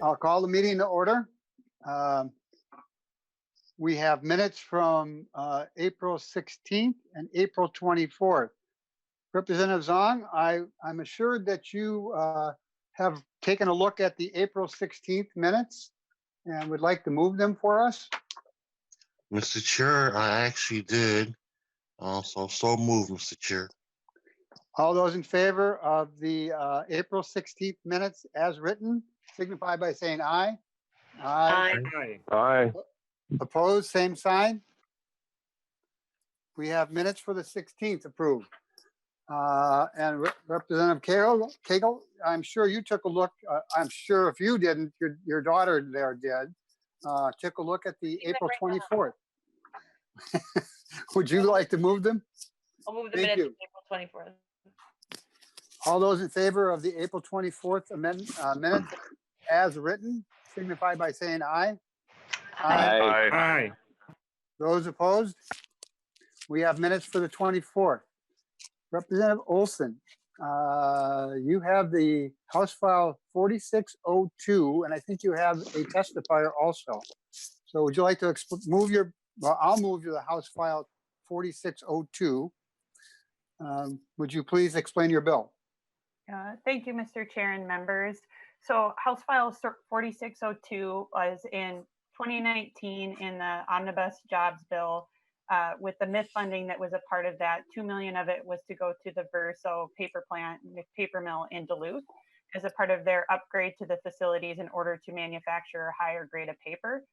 I'll call the meeting to order. We have minutes from April 16th and April 24th. Representative Zong, I'm assured that you have taken a look at the April 16th minutes and would like to move them for us. Mr. Chair, I actually did. So moved, Mr. Chair. All those in favor of the April 16th minutes as written, signify by saying aye. Aye. Aye. Opposed, same sign. We have minutes for the 16th approved. And Representative Cagle, I'm sure you took a look. I'm sure if you didn't, your daughter there did. Took a look at the April 24th. Would you like to move them? I'll move the Thank minutes you. to April 24th. All those in favor of the April 24th minutes as written, signify by saying aye. Aye. Aye. Those opposed? We have minutes for the 24th. Representative Olson, you have the House File 4602, and I think you have a testifier also. So would you like to move your, well, I'll move you the House File 4602. Would you please explain your bill? Thank you, Mr. Chair and members. So House File 4602 was in 2019 in the Omnibus Jobs Bill. With the MIF funding that was a part of that, $2 million of it was to go to the Verso paper mill in Duluth as a part of their upgrade to the facilities in order to manufacture a higher grade of paper.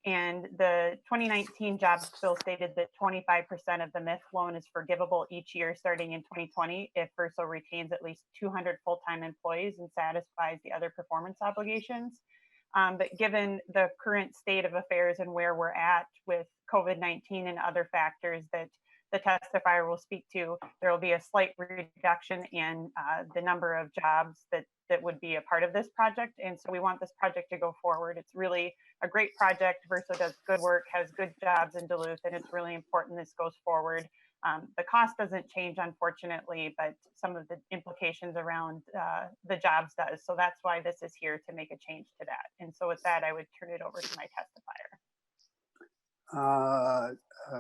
And the 2019 jobs bill stated that 25% of the MIF loan is forgivable each year starting in 2020 if Verso retains at least 200 full-time employees and satisfies the other performance obligations. But given the current state of affairs and where we're at with COVID-19 and other factors that the testifier will speak to, there will be a slight reduction in the number of jobs that would be a part of this project. And so we want this project to go forward. It's really a great project. Verso does good work, has good jobs in Duluth, and it's really important this goes forward. The cost doesn't change, unfortunately, but some of the implications around the jobs does. So that's why this is here, to make a change to that. And so with that, I would turn it over to my testifier.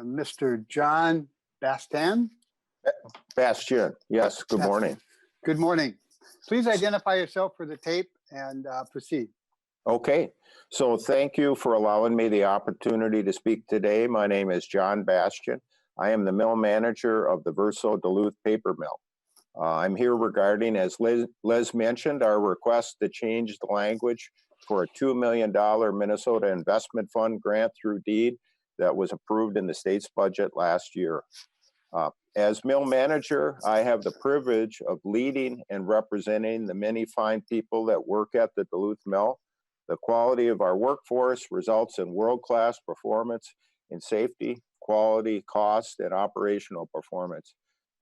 Mr. John Bastian? Bastian, yes, good morning. Good morning. Please identify yourself for the tape and proceed. Okay, so thank you for allowing me the opportunity to speak today. My name is John Bastian. I am the mill manager of the Verso Duluth paper mill. I'm here regarding, as Liz mentioned, our request to change the language for a $2 million Minnesota Investment Fund grant through deed that was approved in the state's budget last year. As mill manager, I have the privilege of leading and representing the many fine people that work at the Duluth mill. The quality of our workforce results in world-class performance in safety, quality, cost, and operational performance.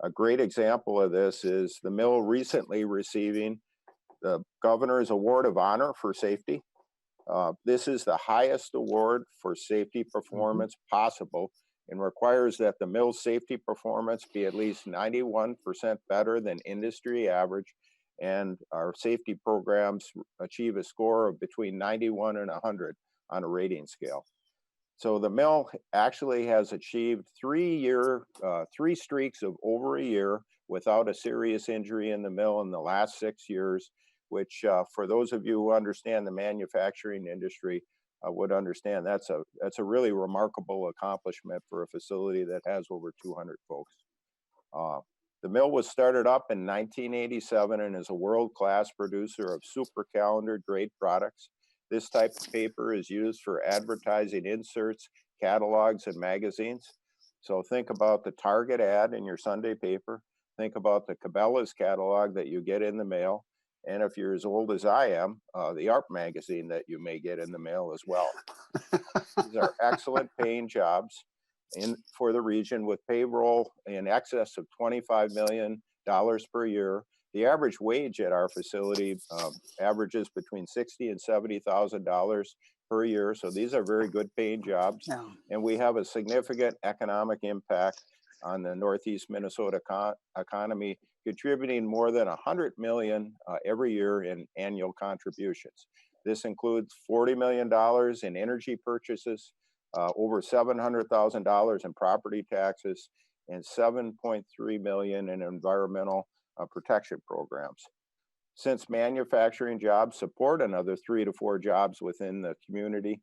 A great example of this is the mill recently receiving the Governor's Award of Honor for Safety. This is the highest award for safety performance possible and requires that the mill's safety performance be at least 91% better than industry average, and our safety programs achieve a score of between 91 and 100 on a rating scale. So the mill actually has achieved 3 streaks of over a year without a serious injury in the mill in the last 6 years, which for those of you who understand the manufacturing industry would understand that's a really remarkable accomplishment for a facility that has over 200 folks. The mill was started up in 1987 and is a world-class producer of super calendar grade products. This type of paper is used for advertising inserts, catalogs, and magazines. So think about the Target ad in your Sunday paper. Think about the Cabela's catalog that you get in the mail. And if you're as old as I am, the art magazine that you may get in the mail as well. These are excellent paying jobs for the region with payroll in excess of $25 million per year. The average wage at our facility averages between $60,000 and $70,000 per year. So these are very good paying jobs. Yeah. And we have a significant economic impact on the Northeast Minnesota economy, contributing more than $100 million every year in annual contributions. This includes $40 million in energy purchases, over $700,000 in property taxes, and $7.3 million in environmental protection programs. Since manufacturing jobs support another 3 to 4 jobs within the community,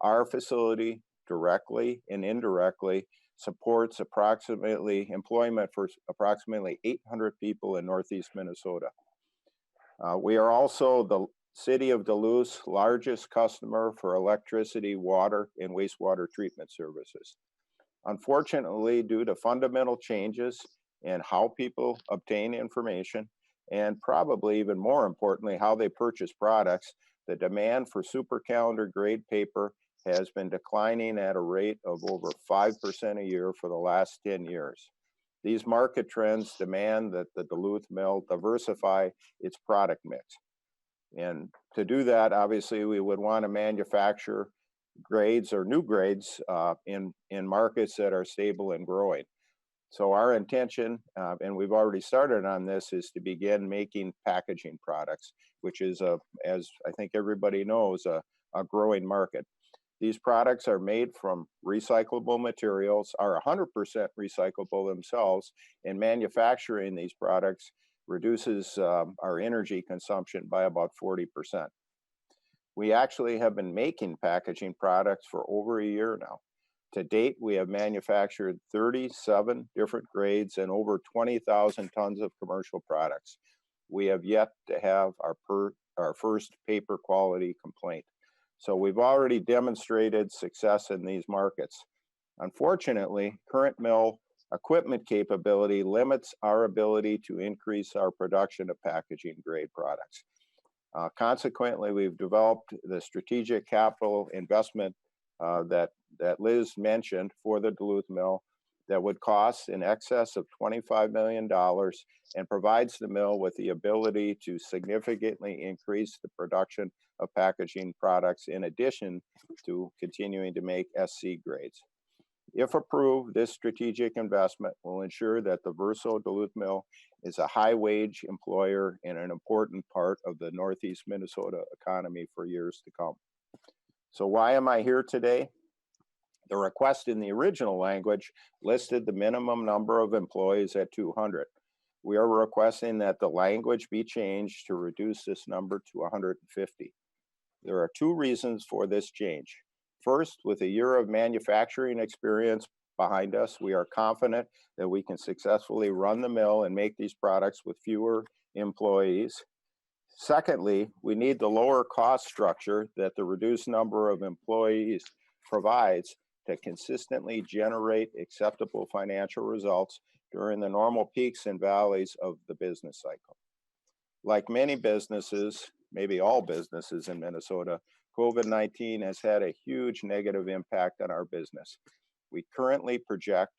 our facility directly and indirectly supports employment for approximately 800 people in Northeast Minnesota. We are also the City of Duluth's largest customer for electricity, water, and wastewater treatment services. Unfortunately, due to fundamental changes in how people obtain information, and probably even more importantly, how they purchase products, the demand for super calendar grade paper has been declining at a rate of over 5% a year for the last 10 years. These market trends demand that the Duluth Mill diversify its product mix. And to do that, obviously, we would want to manufacture grades or new grades in markets that are stable and growing. So our intention, and we've already started on this, is to begin making packaging products, which is, as I think everybody knows, a growing market. These products are made from recyclable materials, are 100% recyclable themselves, and manufacturing these products reduces our energy consumption by about 40%. We actually have been making packaging products for over a year now. To date, we have manufactured 37 different grades and over 20,000 tons of commercial products. We have yet to have our first paper quality complaint. So we've already demonstrated success in these markets. Unfortunately, current mill equipment capability limits our ability to increase our production of packaging grade products. Consequently, we've developed the strategic capital investment that Liz mentioned for the Duluth Mill that would cost in excess of $25 million and provides the mill with the ability to significantly increase the production of packaging products in addition to continuing to make SC grades. If approved, this strategic investment will ensure that the Verso Duluth Mill is a high-wage employer and an important part of the Northeast Minnesota economy for years to come. So why am I here today? The request in the original language listed the minimum number of employees at 200. We are requesting that the language be changed to reduce this number to 150. There are 2 reasons for this change. First, with a year of manufacturing experience behind us, we are confident that we can successfully run the mill and make these products with fewer employees. Secondly, we need the lower cost structure that the reduced number of employees provides to consistently generate acceptable financial results during the normal peaks and valleys of the business cycle. Like many businesses, maybe all businesses in Minnesota, COVID-19 has had a huge negative impact on our business. We currently project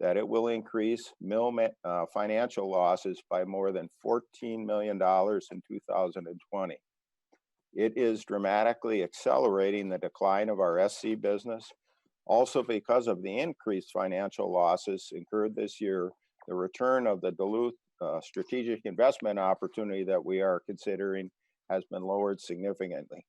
that it will increase mill financial losses by more than $14 million in 2020. It is dramatically accelerating the decline of our SC business. Also, because of the increased financial losses incurred this year, the return of the Duluth strategic investment opportunity that we are considering has been lowered significantly.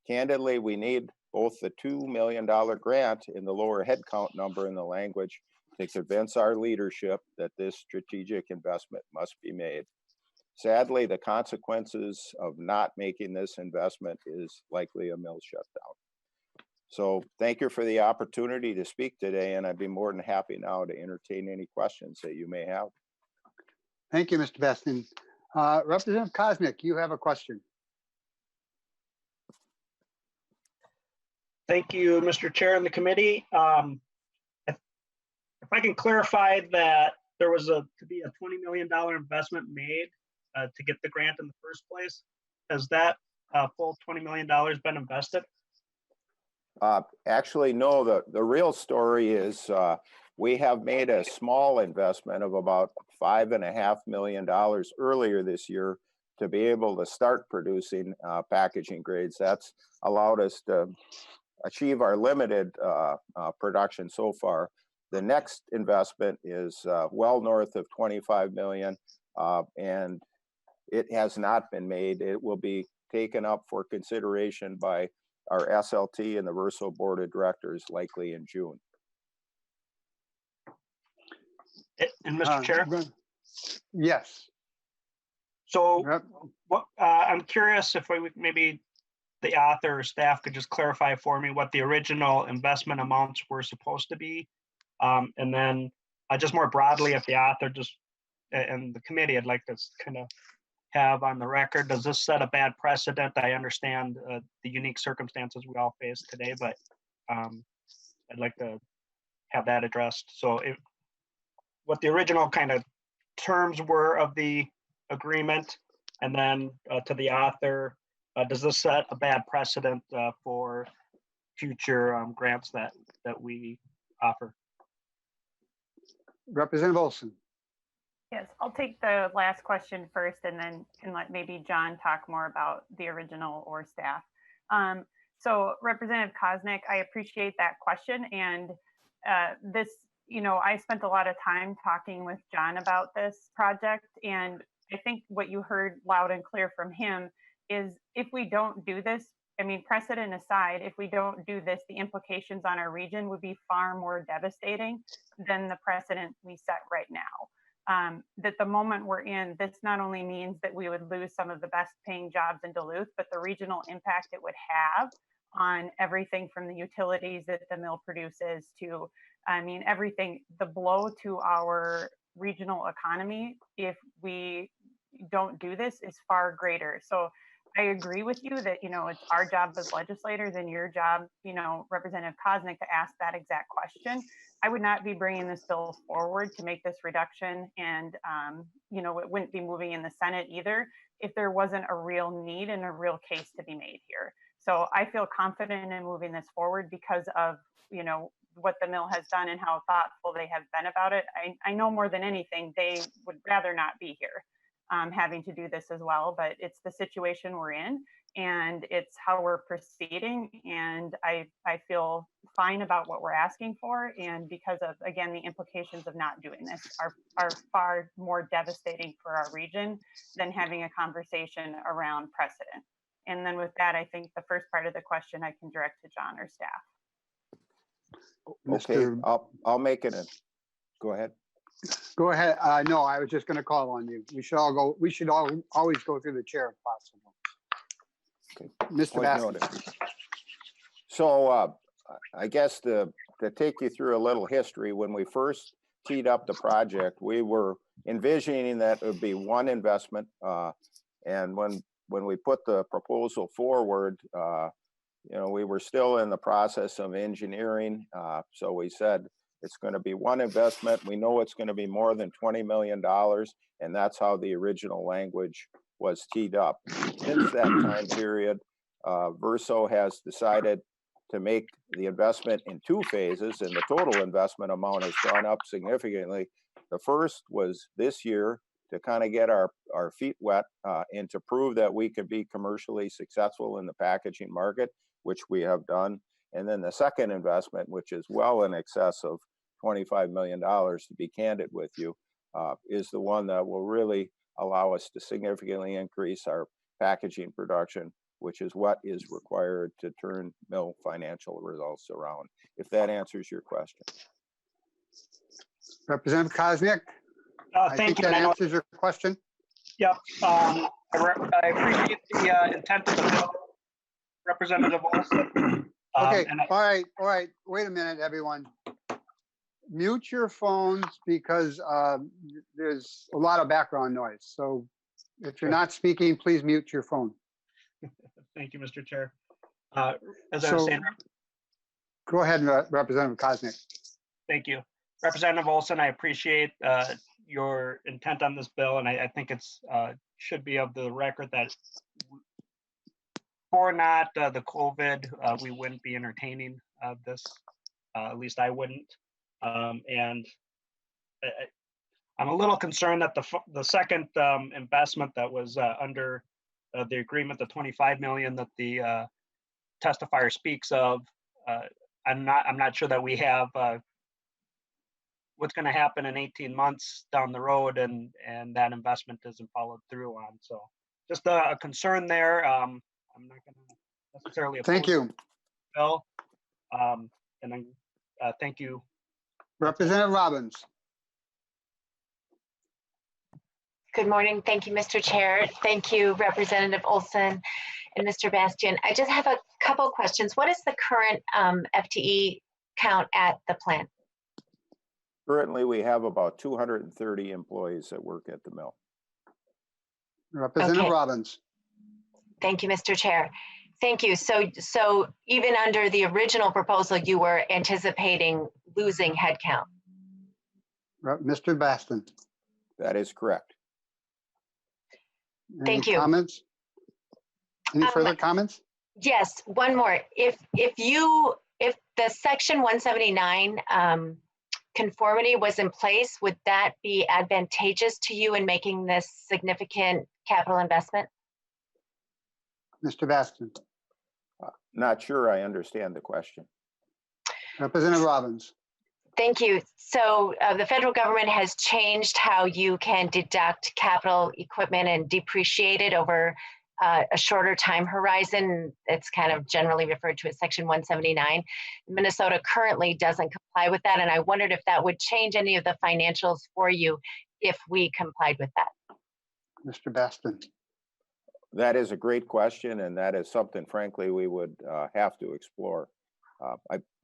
Candidly, we need both the $2 million grant and the lower headcount number in the language to convince our leadership that this strategic investment must be made. Sadly, the consequences of not making this investment is likely a mill shutdown. So thank you for the opportunity to speak today, and I'd be more than happy now to entertain any questions that you may have. Thank you, Mr. Bastian. Representative Kosnick, you have a question. Thank you, Mr. Chair and the committee. If I can clarify that there was to be a $20 million investment made to get the grant in the first place, has that full $20 million been invested? Actually, no. The real story is we have made a small investment of about $5.5 million earlier this year to be able to start producing packaging grades. That's allowed us to achieve our limited production so far. The next investment is well north of $25 million, and it has not been made. It will be taken up for consideration by our SLT and the Verso Board of Directors likely in June. And Mr. Chair, Yes. so Rep- what, I'm curious if maybe the author or staff could just clarify for me what the original investment amounts were supposed to be. And then just more broadly, if the author just, and the committee, I'd like to kind of have on the record, does this set a bad precedent? I understand the unique circumstances we all face today, but I'd like to have that addressed. So what the original kind of terms were of the agreement, and then to the author, does this set a bad precedent for future grants that we offer? Representative Olson. Yes, I'll take the last question first and then can let maybe John talk more about the original or staff. So Representative Koznick, I appreciate that question. And this, I spent a lot of time talking with John about this project. And I think what you heard loud and clear from him is if we don't do this, I mean, precedent aside, if we don't do this, the implications on our region would be far more devastating than the precedent we set right now. That the moment we're in, this not only means that we would lose some of the best paying jobs in Duluth, but the regional impact it would have on everything from the utilities that the mill produces to, I mean, everything, the blow to our regional economy if we don't do this is far greater. So I agree with you that, it's our job as legislators and your job, Representative Koznick, to ask that exact question. I would not be bringing this bill forward to make this reduction, and, it wouldn't be moving in the Senate either if there wasn't a real need and a real case to be made here. So I feel confident in moving this forward because of, what the mill has done and how thoughtful they have been about it. I know more than anything, they would rather not be here. Having to do this as well, but it's the situation we're in and it's how we're proceeding. And I feel fine about what we're asking for. And because of, again, the implications of not doing this are far more devastating for our region than having a conversation around precedent. And then with that, I think the first part of the question I can direct to John or staff. Okay, I'll make it. Go ahead. Go ahead. No, I was just going to call on you. We should always go through the chair if possible. Okay. Mr. Point Baskin. noted. So I guess to take you through a little history, when we first teed up the project, we were envisioning that it would be one investment. And when we put the proposal forward, we were still in the process of engineering. So we said, it's going to be one investment. We know it's going to be more than $20 million. And that's how the original language was teed up. Since that time period, Verso has decided to make the investment in two phases, and the total investment amount has gone up significantly. The first was this year to kind of get our feet wet and to prove that we could be commercially successful in the packaging market, which we have done. And then the second investment, which is well in excess of $25 million, to be candid with you, is the one that will really allow us to significantly increase our packaging production, which is what is required to turn mill financial results around, if that answers your question. Representative Koznick. I think that answers your question. Yep. I appreciate the intent of the bill, Representative Olson. Okay, all right. Wait a minute, everyone. Mute your phones because there's a lot of background noise. So if you're not speaking, please mute your phone. Thank you, Mr. Chair. As I was saying, go ahead, Representative Koznick. Thank you. Representative Olson, I appreciate your intent on this bill, and I think it's should be of the record that for not the COVID, we wouldn't be entertaining this. At least I wouldn't. And I'm a little concerned that the second investment that was under the agreement, the 25 million that the testifier speaks of, I'm not sure that we have what's going to happen in 18 months down the road, and that investment isn't followed through on. So just a concern there. I'm not going to necessarily. Thank oppose you. the bill. And then thank you. Representative Robbins. Good morning. Thank you, Mr. Chair. Thank you, Representative Olson and Mr. Bastian. I just have a couple questions. What is the current FTE count at the plant? Currently, we have about 230 employees that work at the mill. Representative Okay. Robbins. Thank you, Mr. Chair. Thank you. So even under the original proposal, you were anticipating losing headcount. Mr. Baston. That is correct. Thank Any you. comments? Any further comments? Yes, one more. If the section 179 conformity was in place, would that be advantageous to you in making this significant capital investment? Mr. Baston. Not sure I understand the question. Representative Robbins. Thank you. So the federal government has changed how you can deduct capital equipment and depreciate it over a shorter time horizon. It's kind of generally referred to as Section 179. Minnesota currently doesn't comply with that, and I wondered if that would change any of the financials for you if we complied with that. Mr. Baston. That is a great question, and that is something, frankly, we would have to explore.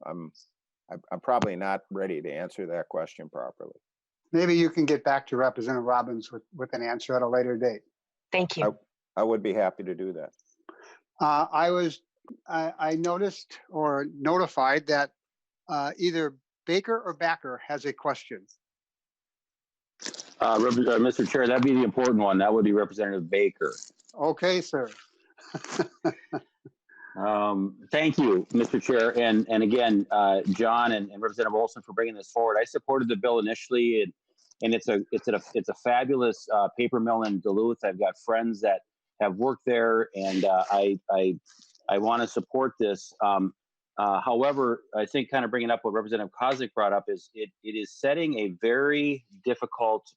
I'm probably not ready to answer that question properly. Maybe you can get back to Representative Robbins with an answer at a later date. Thank you. I would be happy to do that. I noticed or notified that either Baker or Backer has a question. Mr. Chair, that'd be the important one. That would be Representative Baker. Okay, sir. Thank you, Mr. Chair, and again, John and Representative Olson for bringing this forward. I supported the bill initially, and it's a fabulous paper mill in Duluth. I've got friends that have worked there, and I want to support this. However, I think kind of bringing up what Representative Kozik brought up is it is setting a very difficult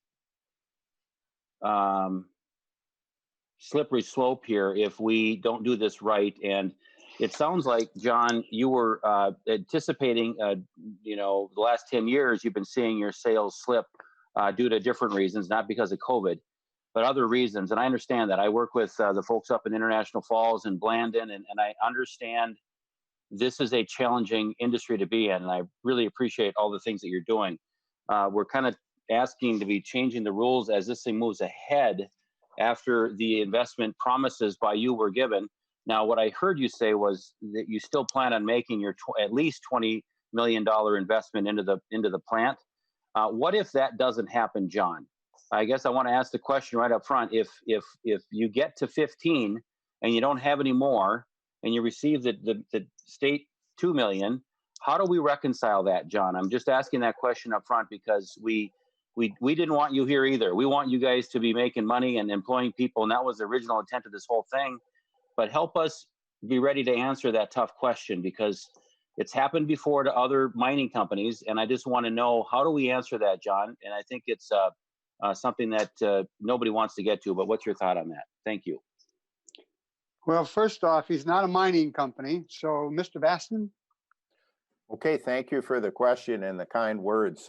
slippery slope here if we don't do this right. And it sounds like, John, you were anticipating, the last 10 years, you've been seeing your sales slip due to different reasons, not because of COVID, but other reasons. And I understand that. I work with the folks up in International Falls and Blandon, and I understand this is a challenging industry to be in. And I really appreciate all the things that you're doing. We're kind of asking to be changing the rules as this thing moves ahead after the investment promises by you were given. Now, what I heard you say was that you still plan on making your at least $20 million investment into the plant. What if that doesn't happen, John? I guess I want to ask the question right up front. If you get to 15 and you don't have any more, and you receive the state $2 million, how do we reconcile that, John? I'm just asking that question up front because we didn't want you here either. We want you guys to be making money and employing people, and that was the original intent of this whole thing. But help us be ready to answer that tough question, because it's happened before to other mining companies, and I just want to know, how do we answer that, John? And I think it's something that nobody wants to get to, but what's your thought on that? Thank you. Well, first off, he's not a mining company. So, Mr. Baston? Okay, thank you for the question and the kind words.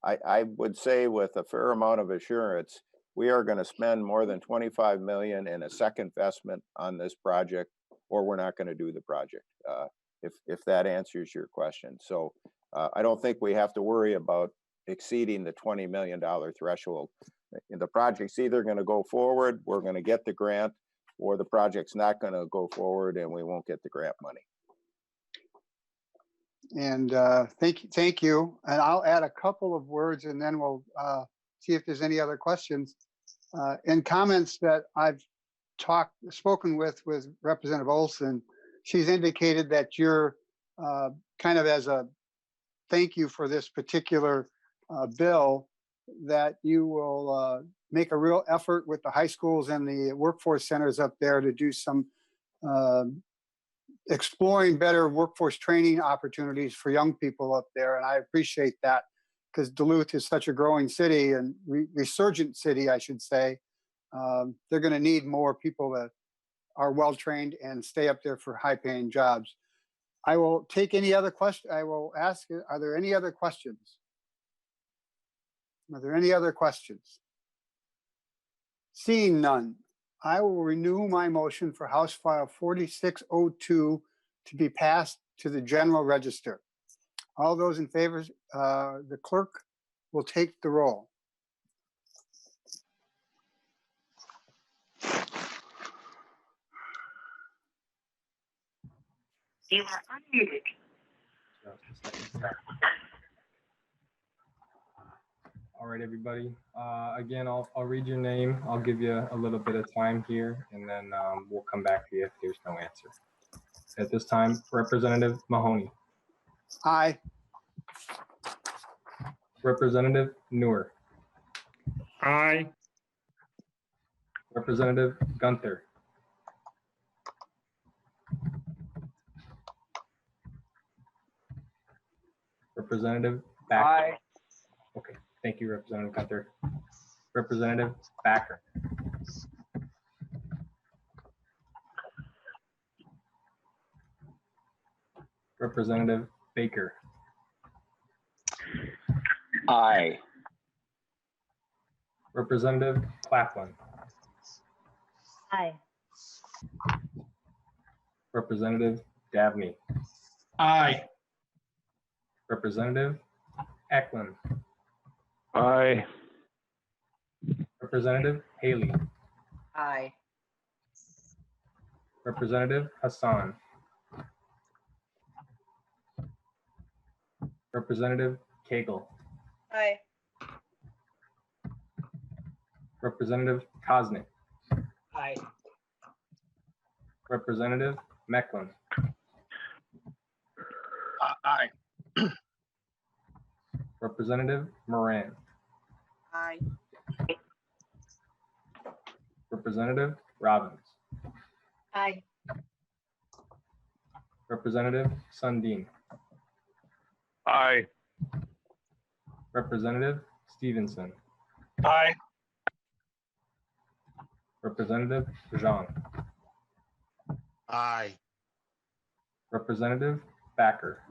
I would say with a fair amount of assurance, we are going to spend more than 25 million in a second investment on this project, or we're not going to do the project, if that answers your question. So I don't think we have to worry about exceeding the $20 million threshold. The project's either going to go forward, we're going to get the grant, or the project's not going to go forward and we won't get the grant money. And thank you. And I'll add a couple of words, and then we'll see if there's any other questions. In comments that I've spoken with Representative Olson, she's indicated that you're kind of as a thank you for this particular bill, that you will make a real effort with the high schools and the workforce centers up there to do some exploring better workforce training opportunities for young people up there. And I appreciate that, because Duluth is such a growing city and resurgent city, I should say. they're going to need more people that are well-trained and stay up there for high-paying jobs. I will take any other question. I will ask, are there any other questions? Are there any other questions? Seeing none, I will renew my motion for House File 4602 to be passed to the General Register. All those in favor, the clerk will take the roll. You are unmuted. All right, everybody. Again, I'll read your name. I'll give you a little bit of time here, and then we'll come back to you if there's no answer. At this time, Representative Mahoney. Aye. Representative Newer. Aye. Representative Gunther. Representative Backer. Aye. Okay, thank you, Representative Gunther. Representative Backer. Representative Baker. Aye. Representative Claflin. Aye. Representative Dabney. Aye. Representative Ecklund. Aye. Representative Haley. Aye. Representative Hassan. Representative Cagle. Aye. Representative Kosnick. Aye. Representative Mecklin. Aye. Representative Moran. Aye. Representative Robbins. Aye. Representative Sundin. Aye. Representative Stevenson. Aye. Representative Jean. Aye. Representative Backer.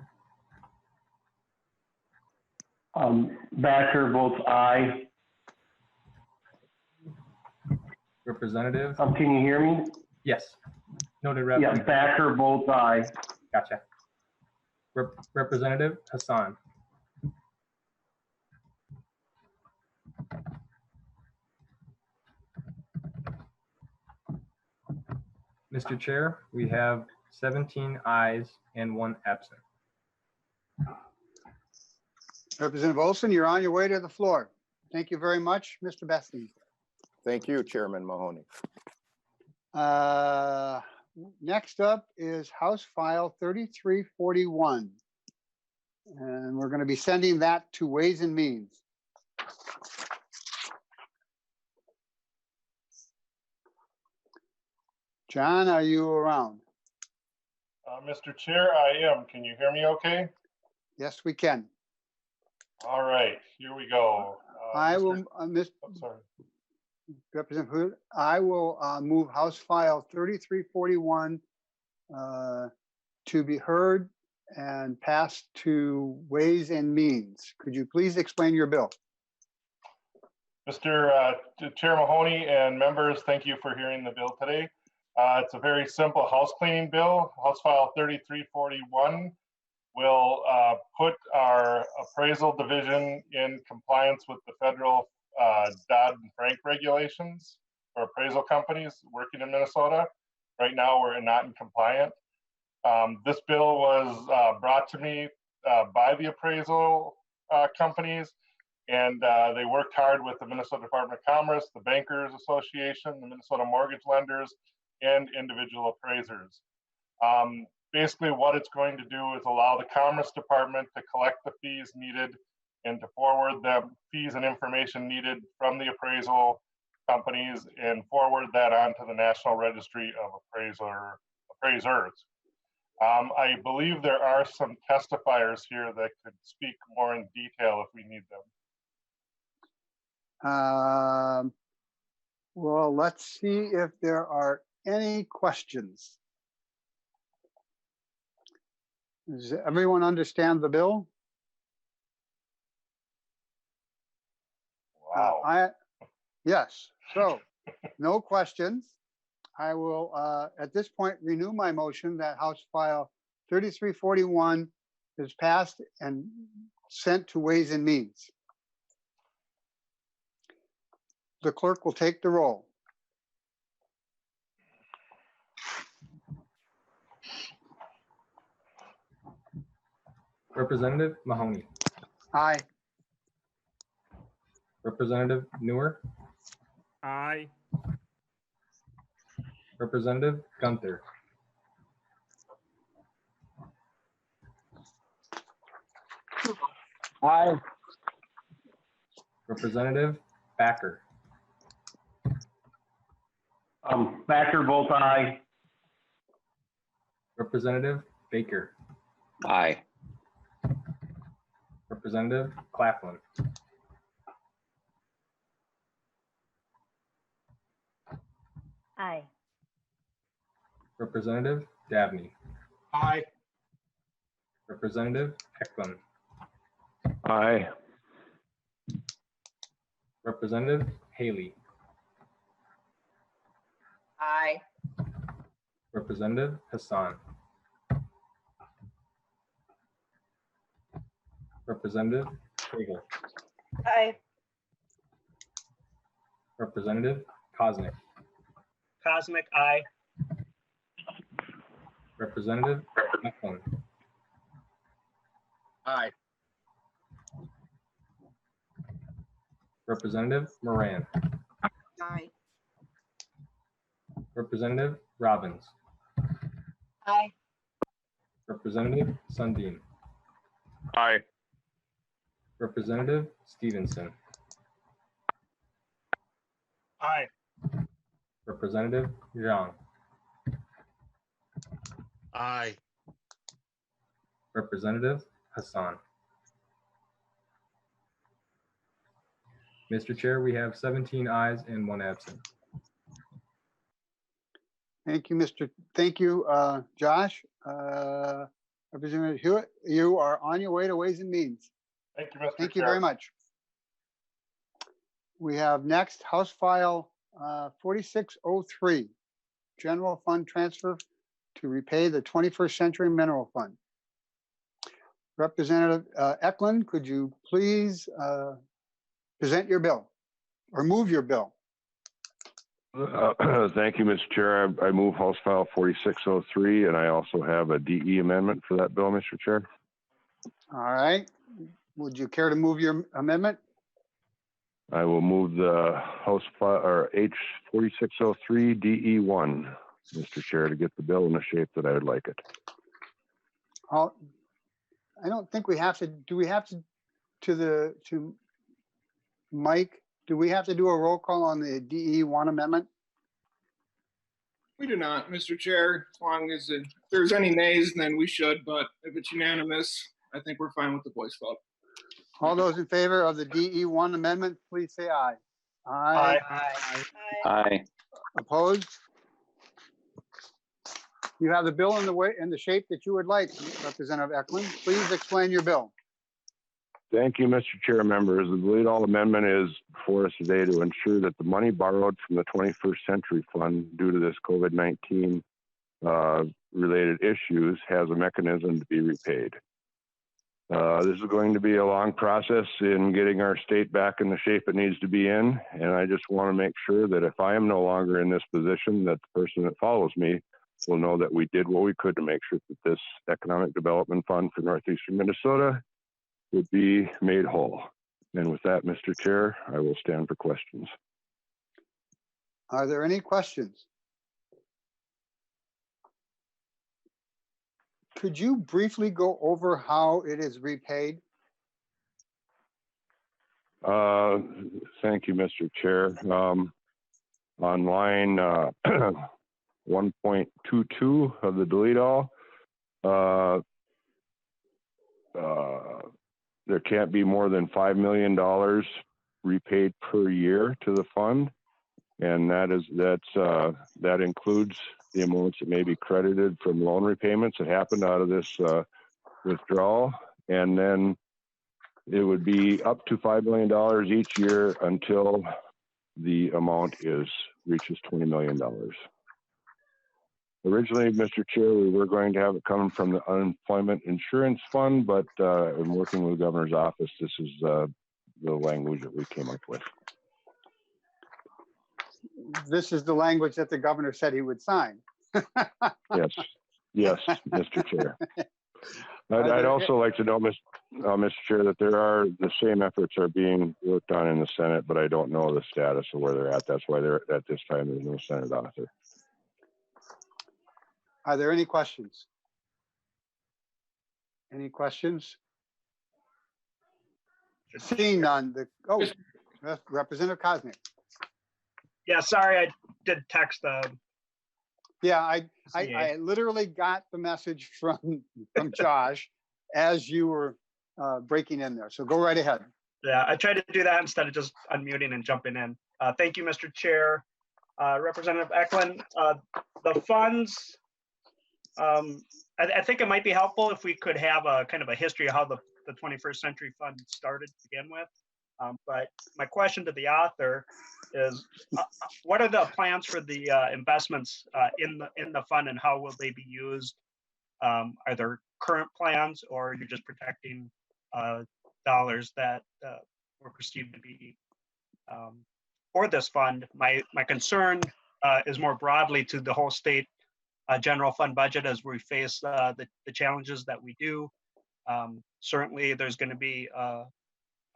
Backer votes aye. Representative, Can you hear me? yes. Noted Yeah, Representative. Backer votes aye. Gotcha. Representative Hassan. Mr. Chair, we have 17 ayes and 1 absent. Representative Olson, you're on your way to the floor. Thank you very much, Mr. Bethany. Thank you, Chairman Mahoney. Next up is House File 3341. And we're going to be sending that to Ways and Means. John, are you around? Mr. Chair, I am. Can you hear me okay? Yes, we can. All right, here we go. I will, Sorry. Representative Hood, I will move House File 3341 to be heard and passed to Ways and Means. Could you please explain your bill? Mr. Chair Mahoney and members, thank you for hearing the bill today. It's a very simple house cleaning bill. House File 3341 will put our appraisal division in compliance with the federal Dodd-Frank regulations for appraisal companies working in Minnesota. Right now, we're not in compliant. This bill was brought to me by the appraisal companies, and they worked hard with the Minnesota Department of Commerce, the Bankers Association, the Minnesota Mortgage Lenders, and individual appraisers. Basically, what it's going to do is allow the Commerce Department to collect the fees needed and to forward the fees and information needed from the appraisal companies and forward that on to the National Registry of Appraisers. I believe there are some testifiers here that could speak more in detail if we need them. Well, let's see if there are any questions. Does everyone understand the bill? Wow. Yes, so no questions. I will, at this point, renew my motion that House File 3341 is passed and sent to Ways and Means. The clerk will take the roll. Representative Mahoney, Aye. Representative Newer, Aye. Representative Gunther, Aye. Representative Backer, Backer votes aye. Representative Baker, Aye. Representative Claflin, Aye. Representative Dabney, Aye. Representative Ecklund, Aye. Representative Haley, Aye. Representative Hassan, Representative Cagle, Aye. Representative Cosnick, Cosmic, aye. Representative Ecklund, Aye. Representative Moran, Aye. Representative Robbins, Aye. Representative Sundin, Aye. Representative Stevenson, Aye. Representative Zhang, Aye. Representative Hassan. Mr. Chair, we have 17 ayes and 1 absent. Thank you, Josh. Representative Huot, you are on your way to Ways and Means. Thank you, Mr. Thank you Chair. very much. We have next House File 4603, General Fund Transfer to repay the 21st Century Mineral Fund. Representative Ecklund, could you please present your bill or move your bill? Thank you, Mr. Chair. I move House File 4603, and I also have a DE amendment for that bill, Mr. Chair. All right. Would you care to move your amendment? I will move the House File or H4603 DE1, Mr. Chair, to get the bill in the shape that I would like it. I don't think we have to. Do we have to Mike? Do we have to do a roll call on the DE1 amendment? We do not, Mr. Chair. As long as if there's any nays, then we should, but if it's unanimous, I think we're fine with the voice vote. All those in favor of the DE1 amendment, please say aye. Aye. Aye. Opposed? You have the bill in the shape that you would like, Representative Ecklund. Please explain your bill. Thank you, Mr. Chair, members. The lead all amendment is before us today to ensure that the money borrowed from the 21st Century Fund due to this COVID-19 related issues has a mechanism to be repaid. This is going to be a long process in getting our state back in the shape it needs to be in. And I just want to make sure that if I am no longer in this position, that the person that follows me will know that we did what we could to make sure that this Economic Development Fund for Northeastern Minnesota would be made whole. And with that, Mr. Chair, I will stand for questions. Are there any questions? Could you briefly go over how it is repaid? Thank you, Mr. Chair. On line 1.22 of the delete all, there can't be more than $5 million repaid per year to the fund. And that includes the amounts that may be credited from loan repayments that happened out of this withdrawal. And then it would be up to $5 million each year until the amount reaches $20 million. Originally, Mr. Chair, we were going to have it coming from the Unemployment Insurance Fund, but in working with the governor's office, this is the language that we came up with. This is the language that the governor said he would sign. Yes, Mr. Chair. I'd also like to know, Mr. Chair, that the same efforts are being worked on in the Senate, but I don't know the status of where they're at. That's why at this time there's no Senate author. Are there any questions? Any questions? Seeing none, Representative Koznick. Yeah, sorry, I did text. Yeah, I literally got the message from Josh as you were breaking in there. So go right ahead. Yeah, I tried to do that instead of just unmuting and jumping in. Thank you, Mr. Chair. Representative Ecklund, the funds, I think it might be helpful if we could have a kind of a history of how the 21st Century Fund started to begin with. But my question to the author is, what are the plans for the investments in the fund, and how will they be used? Are there current plans, or you're just protecting dollars that were perceived to be for this fund? My concern is more broadly to the whole state general fund budget as we face the challenges that we do. Certainly, there's going to be a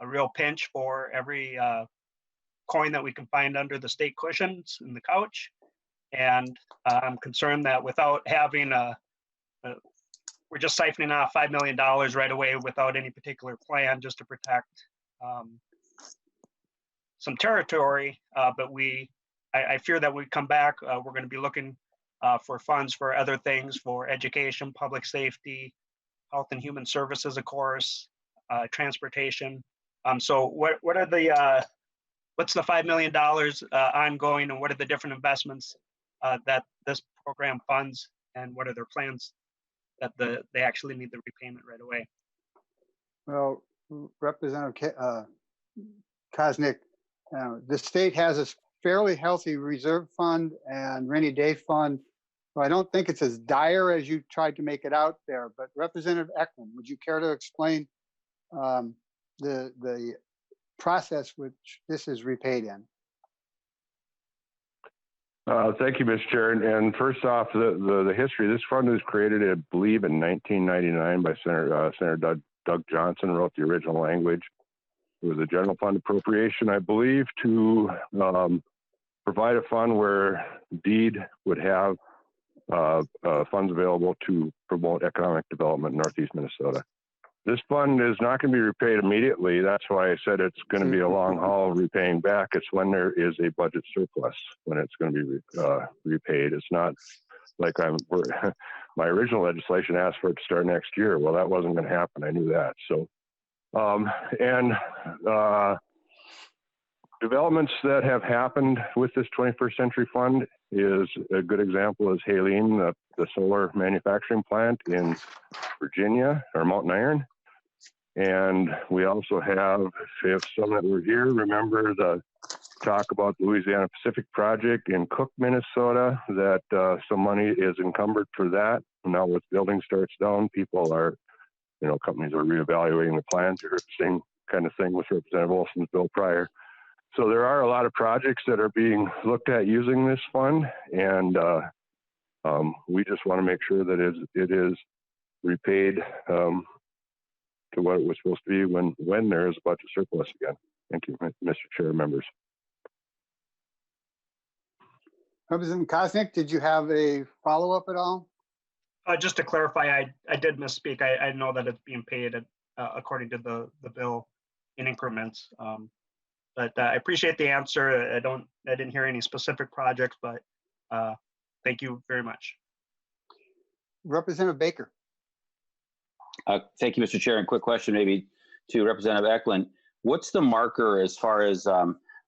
real pinch for every coin that we can find under the state cushions in the couch. And I'm concerned that without having we're just siphoning off $5 million right away without any particular plan just to protect some territory. But I fear that we come back, we're going to be looking for funds for other things, for education, public safety, health and human services, of course, transportation. So what are the what's the $5 million ongoing, and what are the different investments that this program funds, and what are their plans that they actually need the repayment right away? Well, Representative Koznick, the state has a fairly healthy reserve fund and rainy day fund. So I don't think it's as dire as you tried to make it out there. But Representative Ecklund, would you care to explain the process which this is repaid in? Thank you, Mr. Chair. And first off, the history. This fund was created, I believe, in 1999 by Senator Doug Johnson. Wrote the original language. It was a general fund appropriation, I believe, to provide a fund where DEED would have funds available to promote economic development in Northeast Minnesota. This fund is not going to be repaid immediately. That's why I said it's going to be a long haul repaying back. It's when there is a budget surplus when it's going to be repaid. It's not like my original legislation asked for it to start next year. Well, that wasn't going to happen. I knew that. So, developments that have happened with this 21st Century Fund is a good example is Haleen, the solar manufacturing plant in Virginia, or Mountain Iron. And we also have, if some that were here, remember the talk about the Louisiana Pacific project in Cook, Minnesota, that some money is encumbered for that. Now with building starts down, people are, companies are reevaluating the plans. You heard the same kind of thing with Representative Olson's bill prior. So there are a lot of projects that are being looked at using this fund, and we just want to make sure that it is repaid to what it was supposed to be when there is a budget surplus again. Thank you, Mr. Chair, members. Representative Koznick, did you have a follow-up at all? Just to clarify, I did misspeak. I know that it's being paid according to the bill in increments. But I appreciate the answer. I didn't hear any specific projects, but thank you very much. Representative Baker. Thank you, Mr. Chair. And quick question maybe to Representative Ecklund. What's the marker as far as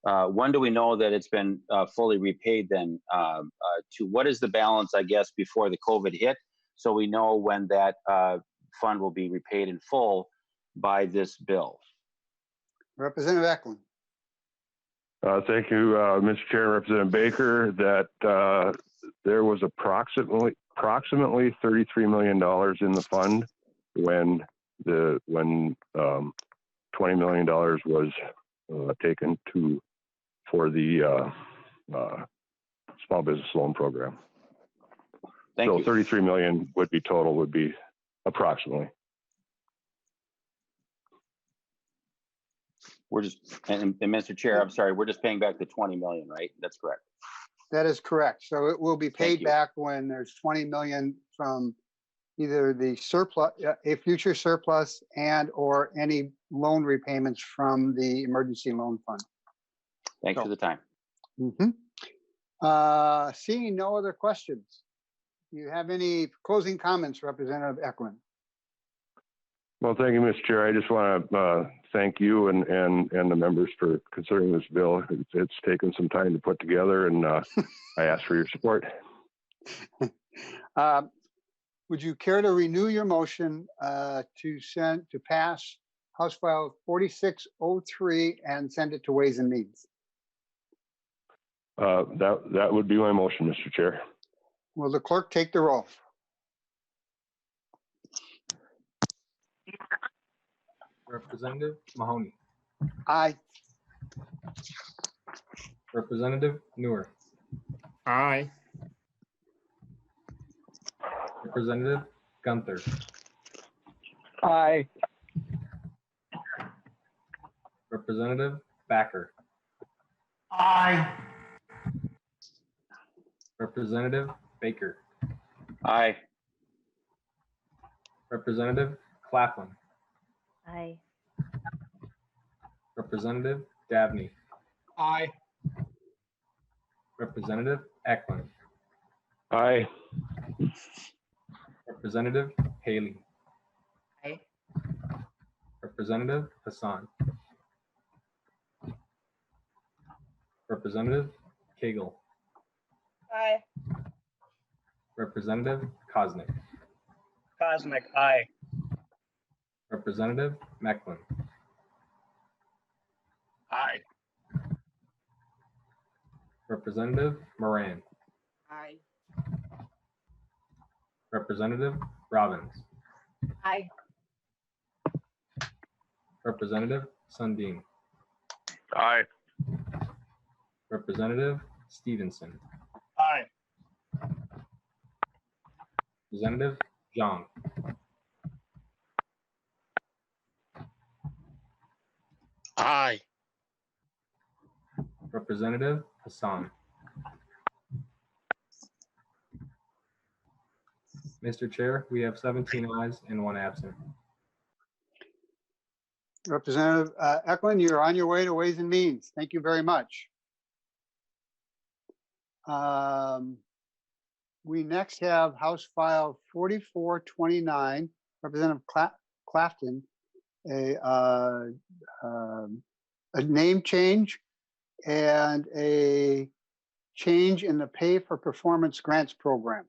When do we know that it's been fully repaid then? To what is the balance, I guess, before the COVID hit? So we know when that fund will be repaid in full by this bill. Representative Ecklund. Thank you, Mr. Chair and Representative Baker, that there was approximately $33 million in the fund when $20 million was taken for the small business loan program. Thank you. 33 million would be total, would be approximately. We're just, and Mr. Chair, I'm sorry, we're just paying back the 20 million, right? That's correct. That is correct. So it will be Thank paid you. back when there's 20 million from either the surplus, a future surplus, and or any loan repayments from the emergency loan fund. Thanks for the time. Seeing no other questions, do you have any closing comments, Representative Ecklund? Well, thank you, Mr. Chair. I just want to thank you and the members for considering this bill. It's taken some time to put together, and I ask for your support. Would you care to renew your motion to pass House File 4603 and send it to Ways and Means? That would be my motion, Mr. Chair. Will the clerk take the roll? Representative Mahoney. Aye. Representative Newer. Aye. Representative Gunther. Aye. Representative Backer. Aye. Representative Baker. Aye. Representative Claflin. Aye. Representative Dabney. Aye. Representative Ecklund. Aye. Representative Haley. Aye. Representative Hassan. Representative Cagle. Aye. Representative Koznick. Cosmic, aye. Representative Mecklin. Aye. Representative Moran. Aye. Representative Robbins. Aye. Representative Sundin. Aye. Representative Stevenson. Aye. Representative Zhang. Aye. Representative Hassan. Mr. Chair, we have 17 ayes and 1 absent. Representative Ecklund, you're on your way to Ways and Means. Thank you very much. We next have House File 4429, Representative Claflin, a name change and a change in the Pay for Performance Grants Program.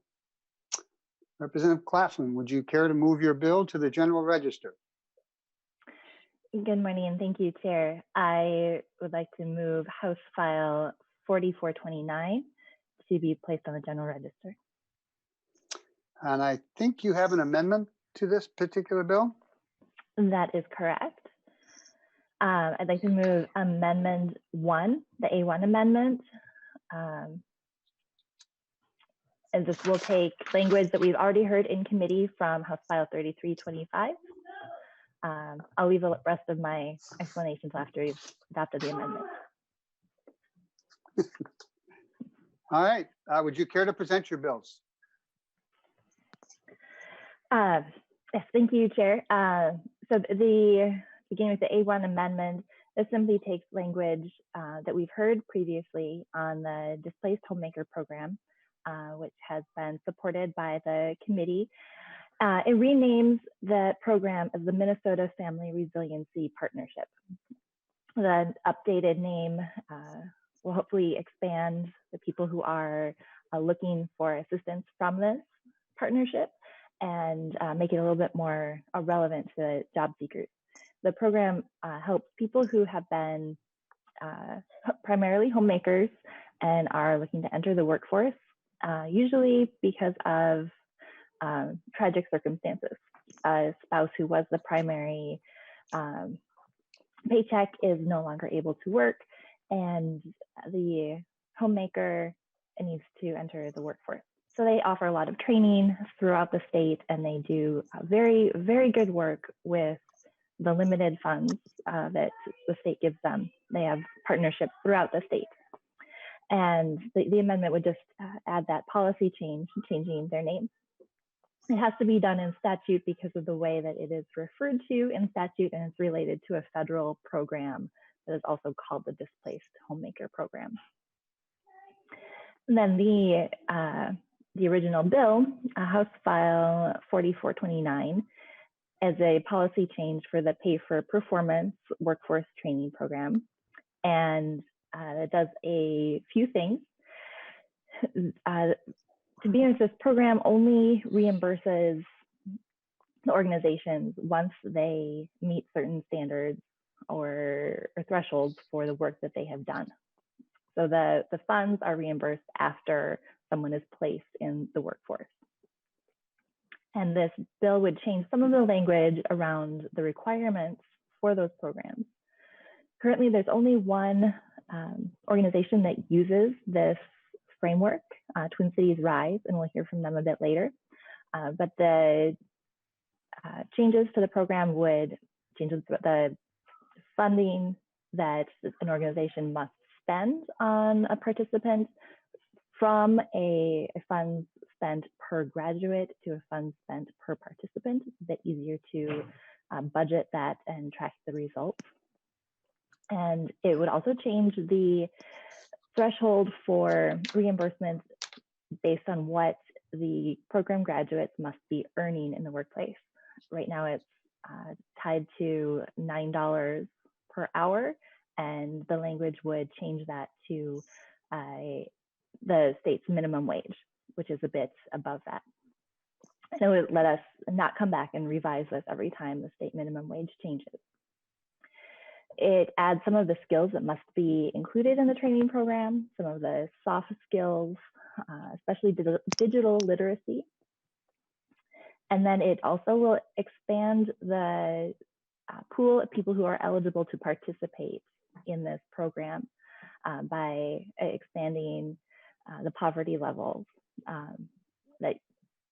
Representative Claflin, would you care to move your bill to the General Register? Good morning, and thank you, Chair. I would like to move House File 4429 to be placed on the General Register. And I think you have an amendment to this particular bill? That is correct. I'd like to move Amendment 1, the A1 amendment. And this will take language that we've already heard in committee from House File 3325. I'll leave the rest of my explanations after you've adopted the amendment. All right. Would you care to present your bills? Yes, thank you, Chair. So beginning with the A1 amendment, this simply takes language that we've heard previously on the Displaced Homemaker Program, which has been supported by the committee. It renames the program as the Minnesota Family Resiliency Partnership. The updated name will hopefully expand the people who are looking for assistance from this partnership and make it a little bit more relevant to job seekers. The program helps people who have been primarily homemakers and are looking to enter the workforce, usually because of tragic circumstances. A spouse who was the primary paycheck is no longer able to work, and the homemaker needs to enter the workforce. So they offer a lot of training throughout the state, and they do very, very good work with the limited funds that the state gives them. They have partnerships throughout the state. And the amendment would just add that policy change, changing their name. It has to be done in statute because of the way that it is referred to in statute, and it's related to a federal program that is also called the Displaced Homemaker Program. And then the original bill, House File 4429, as a policy change for the Pay for Performance Workforce Training Program. And it does a few things. To be honest, this program only reimburses the organizations once they meet certain standards or thresholds for the work that they have done. So the funds are reimbursed after someone is placed in the workforce. And this bill would change some of the language around the requirements for those programs. Currently, there's only one organization that uses this framework, Twin Cities Rise, and we'll hear from them a bit later. But the changes to the program would change the funding that an organization must spend on a participant from a funds spent per graduate to a funds spent per participant. It's a bit easier to budget that and track the results. And it would also change the threshold for reimbursements based on what the program graduates must be earning in the workplace. Right now it's tied to $9 per hour, and the language would change that to the state's minimum wage, which is a bit above that. And it would let us not come back and revise this every time the state minimum wage changes. It adds some of the skills that must be included in the training program, some of the soft skills, especially digital literacy. And then it also will expand the pool of people who are eligible to participate in this program by expanding the poverty levels. That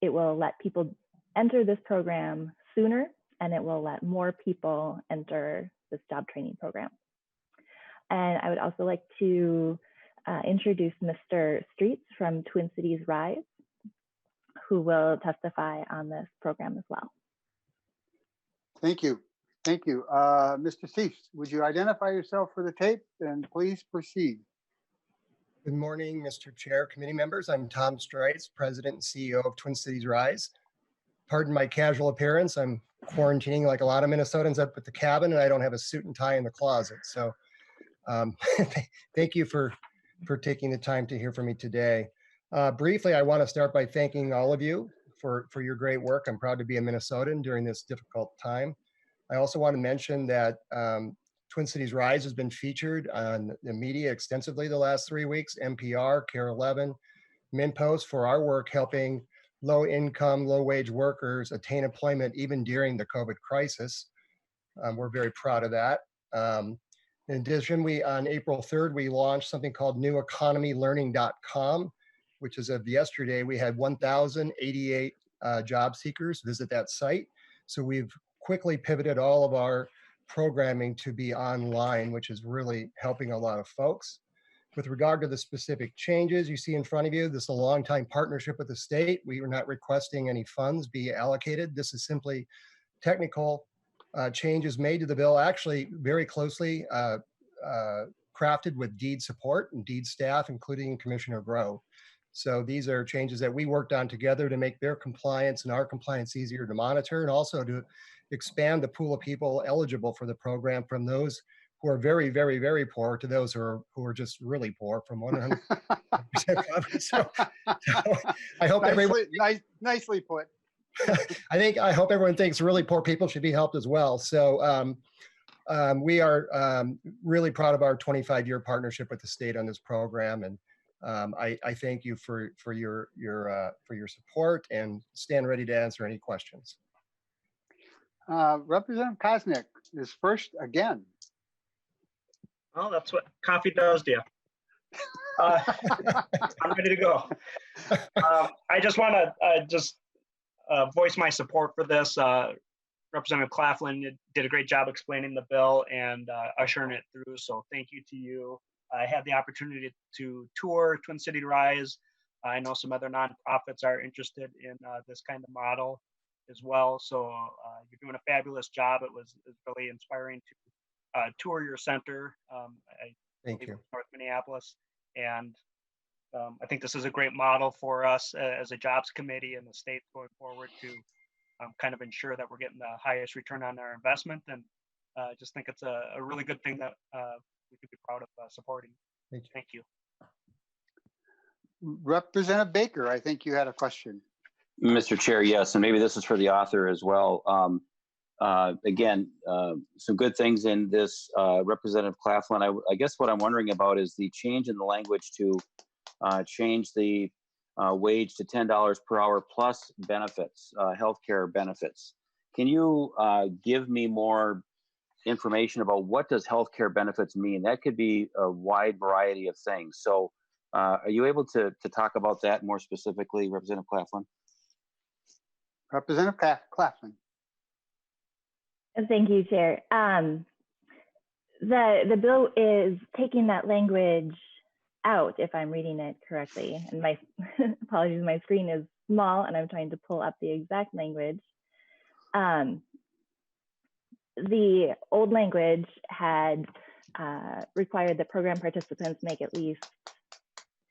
it will let people enter this program sooner, and it will let more people enter this job training program. And I would also like to introduce Mr. Streets from Twin Cities Rise, who will testify on this program as well. Thank you. Thank you. Mr. Streets, would you identify yourself for the tape and please proceed? Good morning, Mr. Chair, committee members. I'm Tom Streitz, President and CEO of Twin Cities Rise. Pardon my casual appearance. I'm quarantining like a lot of Minnesotans up at the cabin, and I don't have a suit and tie in the closet. So thank you for taking the time to hear from me today. Briefly, I want to start by thanking all of you for your great work. I'm proud to be a Minnesotan during this difficult time. I also want to mention that Twin Cities Rise has been featured on the media extensively the last 3 weeks, NPR, KARE 11, MinnPost, for our work helping low-income, low-wage workers attain employment even during the COVID crisis. We're very proud of that. In addition, on April 3rd, we launched something called neweconomylearning.com, which as of yesterday, we had 1,088 job seekers visit that site. So we've quickly pivoted all of our programming to be online, which is really helping a lot of folks. With regard to the specific changes you see in front of you, this is a long-time partnership with the state. We are not requesting any funds be allocated. This is simply technical changes made to the bill, actually very closely crafted with DEED support and DEED staff, including Commissioner Groh. So these are changes that we worked on together to make their compliance and our compliance easier to monitor, and also to expand the pool of people eligible for the program from those who are very, very, very poor to those who are just really poor from 100% coverage. So I hope everyone nicely put. I hope everyone thinks really poor people should be helped as well. So we are really proud of our 25-year partnership with the state on this program, and I thank you for your support, and stand ready to answer any questions. Representative Kosnick is first again. Well, that's what coffee does to you. I'm ready to go. I just want to voice my support for this. Representative Claflin did a great job explaining the bill and ushering it through. So thank you to you. I had the opportunity to tour Twin City Rise. I know some other nonprofits are interested in this kind of model as well. So you're doing a fabulous job. It was really inspiring to tour your center. Thank you. North Minneapolis. And I think this is a great model for us as a jobs committee and the state going forward to kind of ensure that we're getting the highest return on our investment. And I just think it's a really good thing that we could be proud of supporting. Thank you. Representative Baker, I think you had a question. Mr. Chair, yes, and maybe this is for the author as well. Again, some good things in this, Representative Claflin. I guess what I'm wondering about is the change in the language to change the wage to $10 per hour plus benefits, healthcare benefits. Can you give me more information about what does healthcare benefits mean? That could be a wide variety of things. So are you able to talk about that more specifically, Representative Claflin? Representative Claflin. Thank you, Chair. The bill is taking that language out, if I'm reading it correctly. And my apologies, my screen is small and I'm trying to pull up the exact language. The old language had required that program participants make at least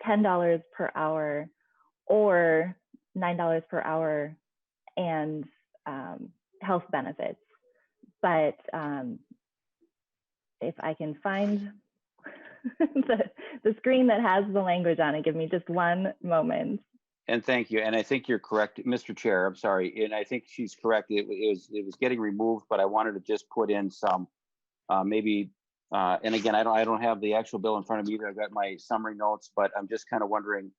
$10 per hour or $9 per hour and health benefits. But if I can find the screen that has the language on it, give me just one moment. And thank you. And I think you're correct, Mr. Chair. I'm sorry. And I think she's correct. It was getting removed, but I wanted to just put in some maybe. And again, I don't have the actual bill in front of me either. I've got my summary notes, but I'm just kind of wondering,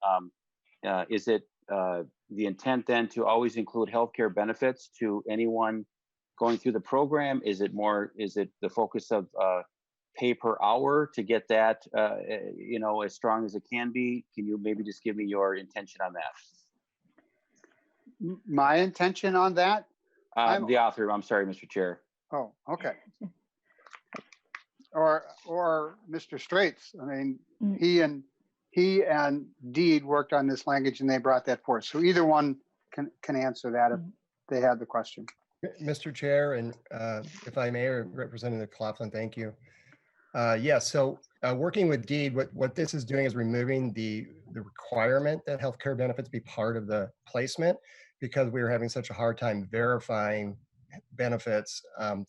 is it the intent then to always include healthcare benefits to anyone going through the program? Is it the focus of pay per hour to get that, as strong as it can be? Can you maybe just give me your intention on that? My intention on that? The author, I'm sorry, Mr. Chair. Oh, okay. Or Mr. Straits. I mean, he and Deed worked on this language and they brought that forth. So either one can answer that if they have the question. Mr. Chair, and if I may, Representative Claflin, thank you. Yes, so working with Deed, what this is doing is removing the requirement that healthcare benefits be part of the placement, because we were having such a hard time verifying benefits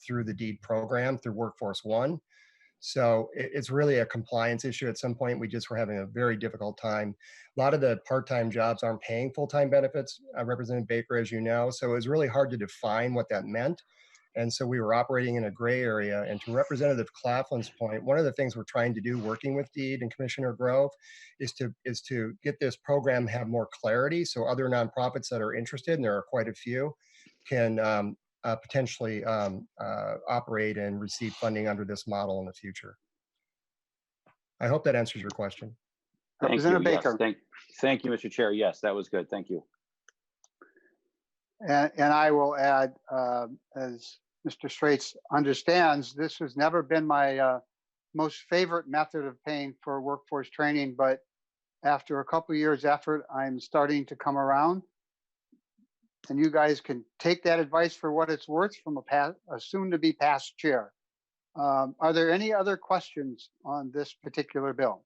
through the Deed program, through Workforce One. So it's really a compliance issue. At some point, we just were having a very difficult time. A lot of the part-time jobs aren't paying full-time benefits, Representative Baker, as you know. So it was really hard to define what that meant. And so we were operating in a gray area. And to Representative Claflin's point, one of the things we're trying to do, working with Deed and Commissioner Grove, is to get this program have more clarity, so other nonprofits that are interested, and there are quite a few, can potentially operate and receive funding under this model in the future. I hope that answers your question. Representative Baker. Yes, thank you, Mr. Chair. Yes, that was good. Thank you. And I will add, as Mr. Straits understands, this has never been my most favorite method of paying for workforce training, but after a couple of years' effort, I'm starting to come around. And you guys can take that advice for what it's worth from a soon-to-be past chair. Are there any other questions on this particular bill?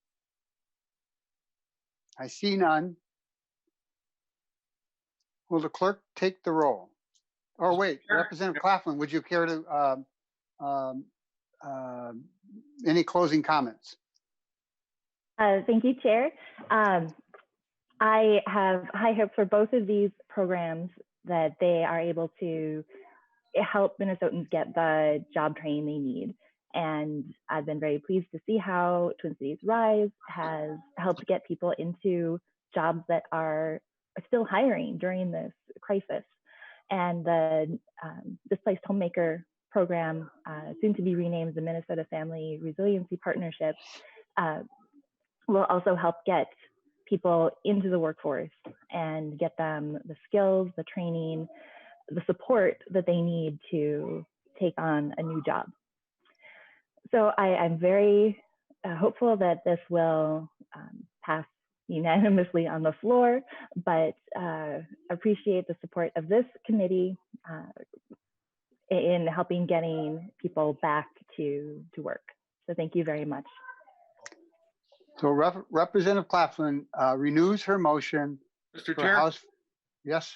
I see none. Will the clerk take the roll? Or wait, sure. Representative Claflin, would you care to Any closing comments? Thank you, Chair. I have high hopes for both of these programs that they are able to help Minnesotans get the job training they need. And I've been very pleased to see how Twin Cities Rise has helped get people into jobs that are still hiring during this crisis. And the Displaced Homemaker program, soon to be renamed the Minnesota Family Resiliency Partnership, will also help get people into the workforce and get them the skills, the training, the support that they need to take on a new job. So I'm very hopeful that this will pass unanimously on the floor, but appreciate the support of this committee in helping getting people back to work. So thank you very much. So Representative Claflin renews her motion. Mr. for Chair, House. Yes.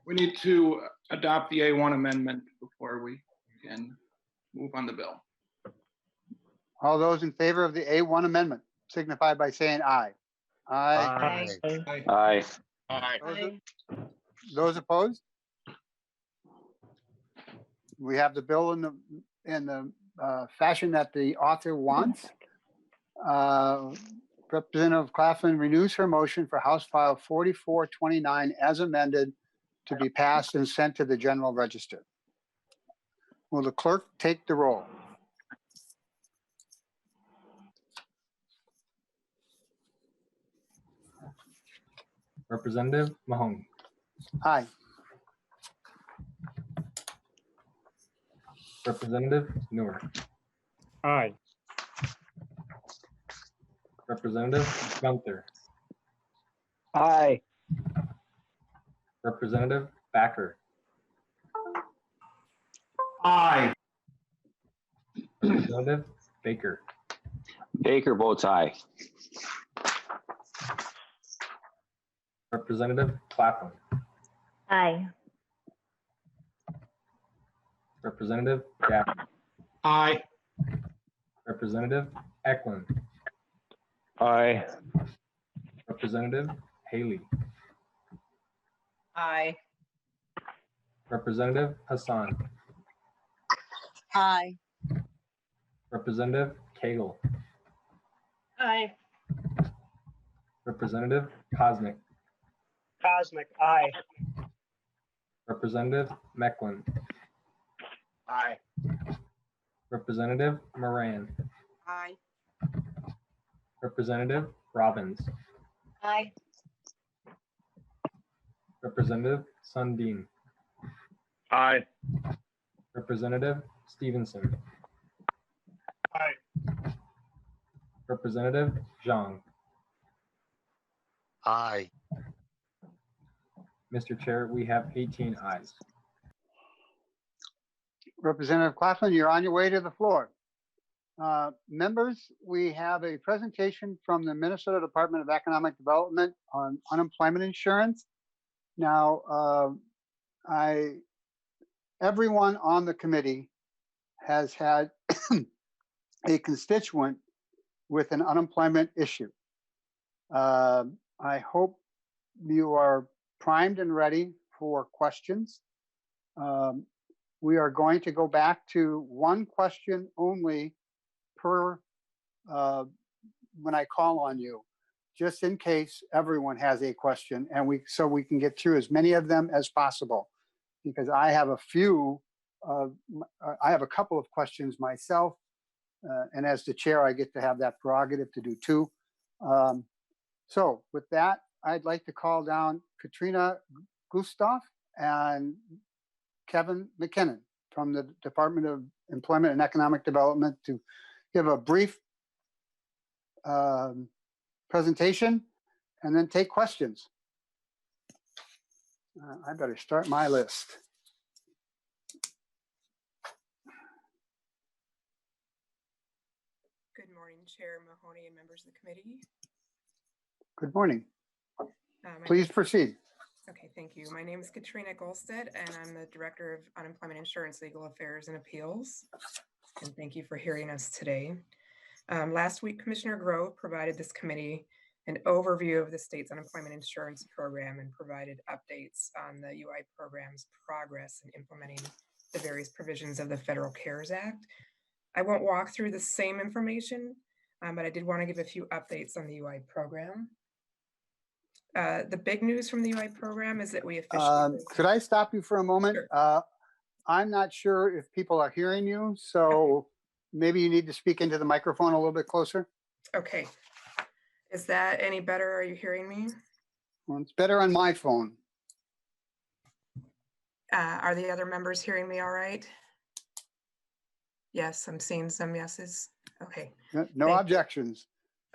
we need to adopt the A1 amendment before we can move on the bill. All those in favor of the A1 amendment signify by saying aye. Aye. Aye. Aye. Those opposed? We have the bill in the fashion that the author wants. Representative Claflin renews her motion for House File 4429 as amended to be passed and sent to the General Register. Will the clerk take the roll? Representative Mahoney. Aye. Representative Newer. Aye. Representative Gunther. Aye. Representative Backer. Aye. Representative Baker. Baker votes aye. Representative Claflin. Aye. Representative Gaffney. Aye. Representative Ecklund. Aye. Representative Haley. Aye. Representative Hassan. Aye. Representative Cagle. Aye. Representative Cosmic. Cosmic, aye. Representative Mecklin. Aye. Representative Moran. Aye. Representative Robbins. Aye. Representative Sundin. Aye. Representative Stevenson. Aye. Representative Zhang. Aye. Mr. Chair, we have 18 ayes. Representative Claflin, you're on your way to the floor. Members, we have a presentation from the Minnesota Department of Economic Development on unemployment insurance. Now, everyone on the committee has had a constituent with an unemployment issue. I hope you are primed and ready for questions. We are going to go back to one question only per when I call on you, just in case everyone has a question, and so we can get through as many of them as possible, because I have a couple of questions myself, and as the chair, I get to have that prerogative to do two. So with that, I'd like to call down Katrina Gustav and Kevin McKinnon from the Department of Employment and Economic Development to give a brief presentation and then take questions. I better start my list. Good morning, Chair Mahoney and members of the committee. Good morning. Please proceed. Okay, thank you. My name is Katrina Golstead, and I'm the Director of Unemployment Insurance Legal Affairs and Appeals. and thank you for hearing us today. Last week, Commissioner Grove provided this committee an overview of the state's unemployment insurance program and provided updates on the UI program's progress in implementing the various provisions of the Federal CARES Act. I won't walk through the same information, but I did want to give a few updates on the UI program. The big news from the UI program is that we officially— Could I stop you for a moment? Sure. I'm not sure if people are hearing you, so maybe you need to speak into the microphone a little bit closer. Okay. Is that any better? Are you hearing me? Well, it's better on my phone. Are the other members hearing me all right? Yes, I'm seeing some yeses. Okay. No objections.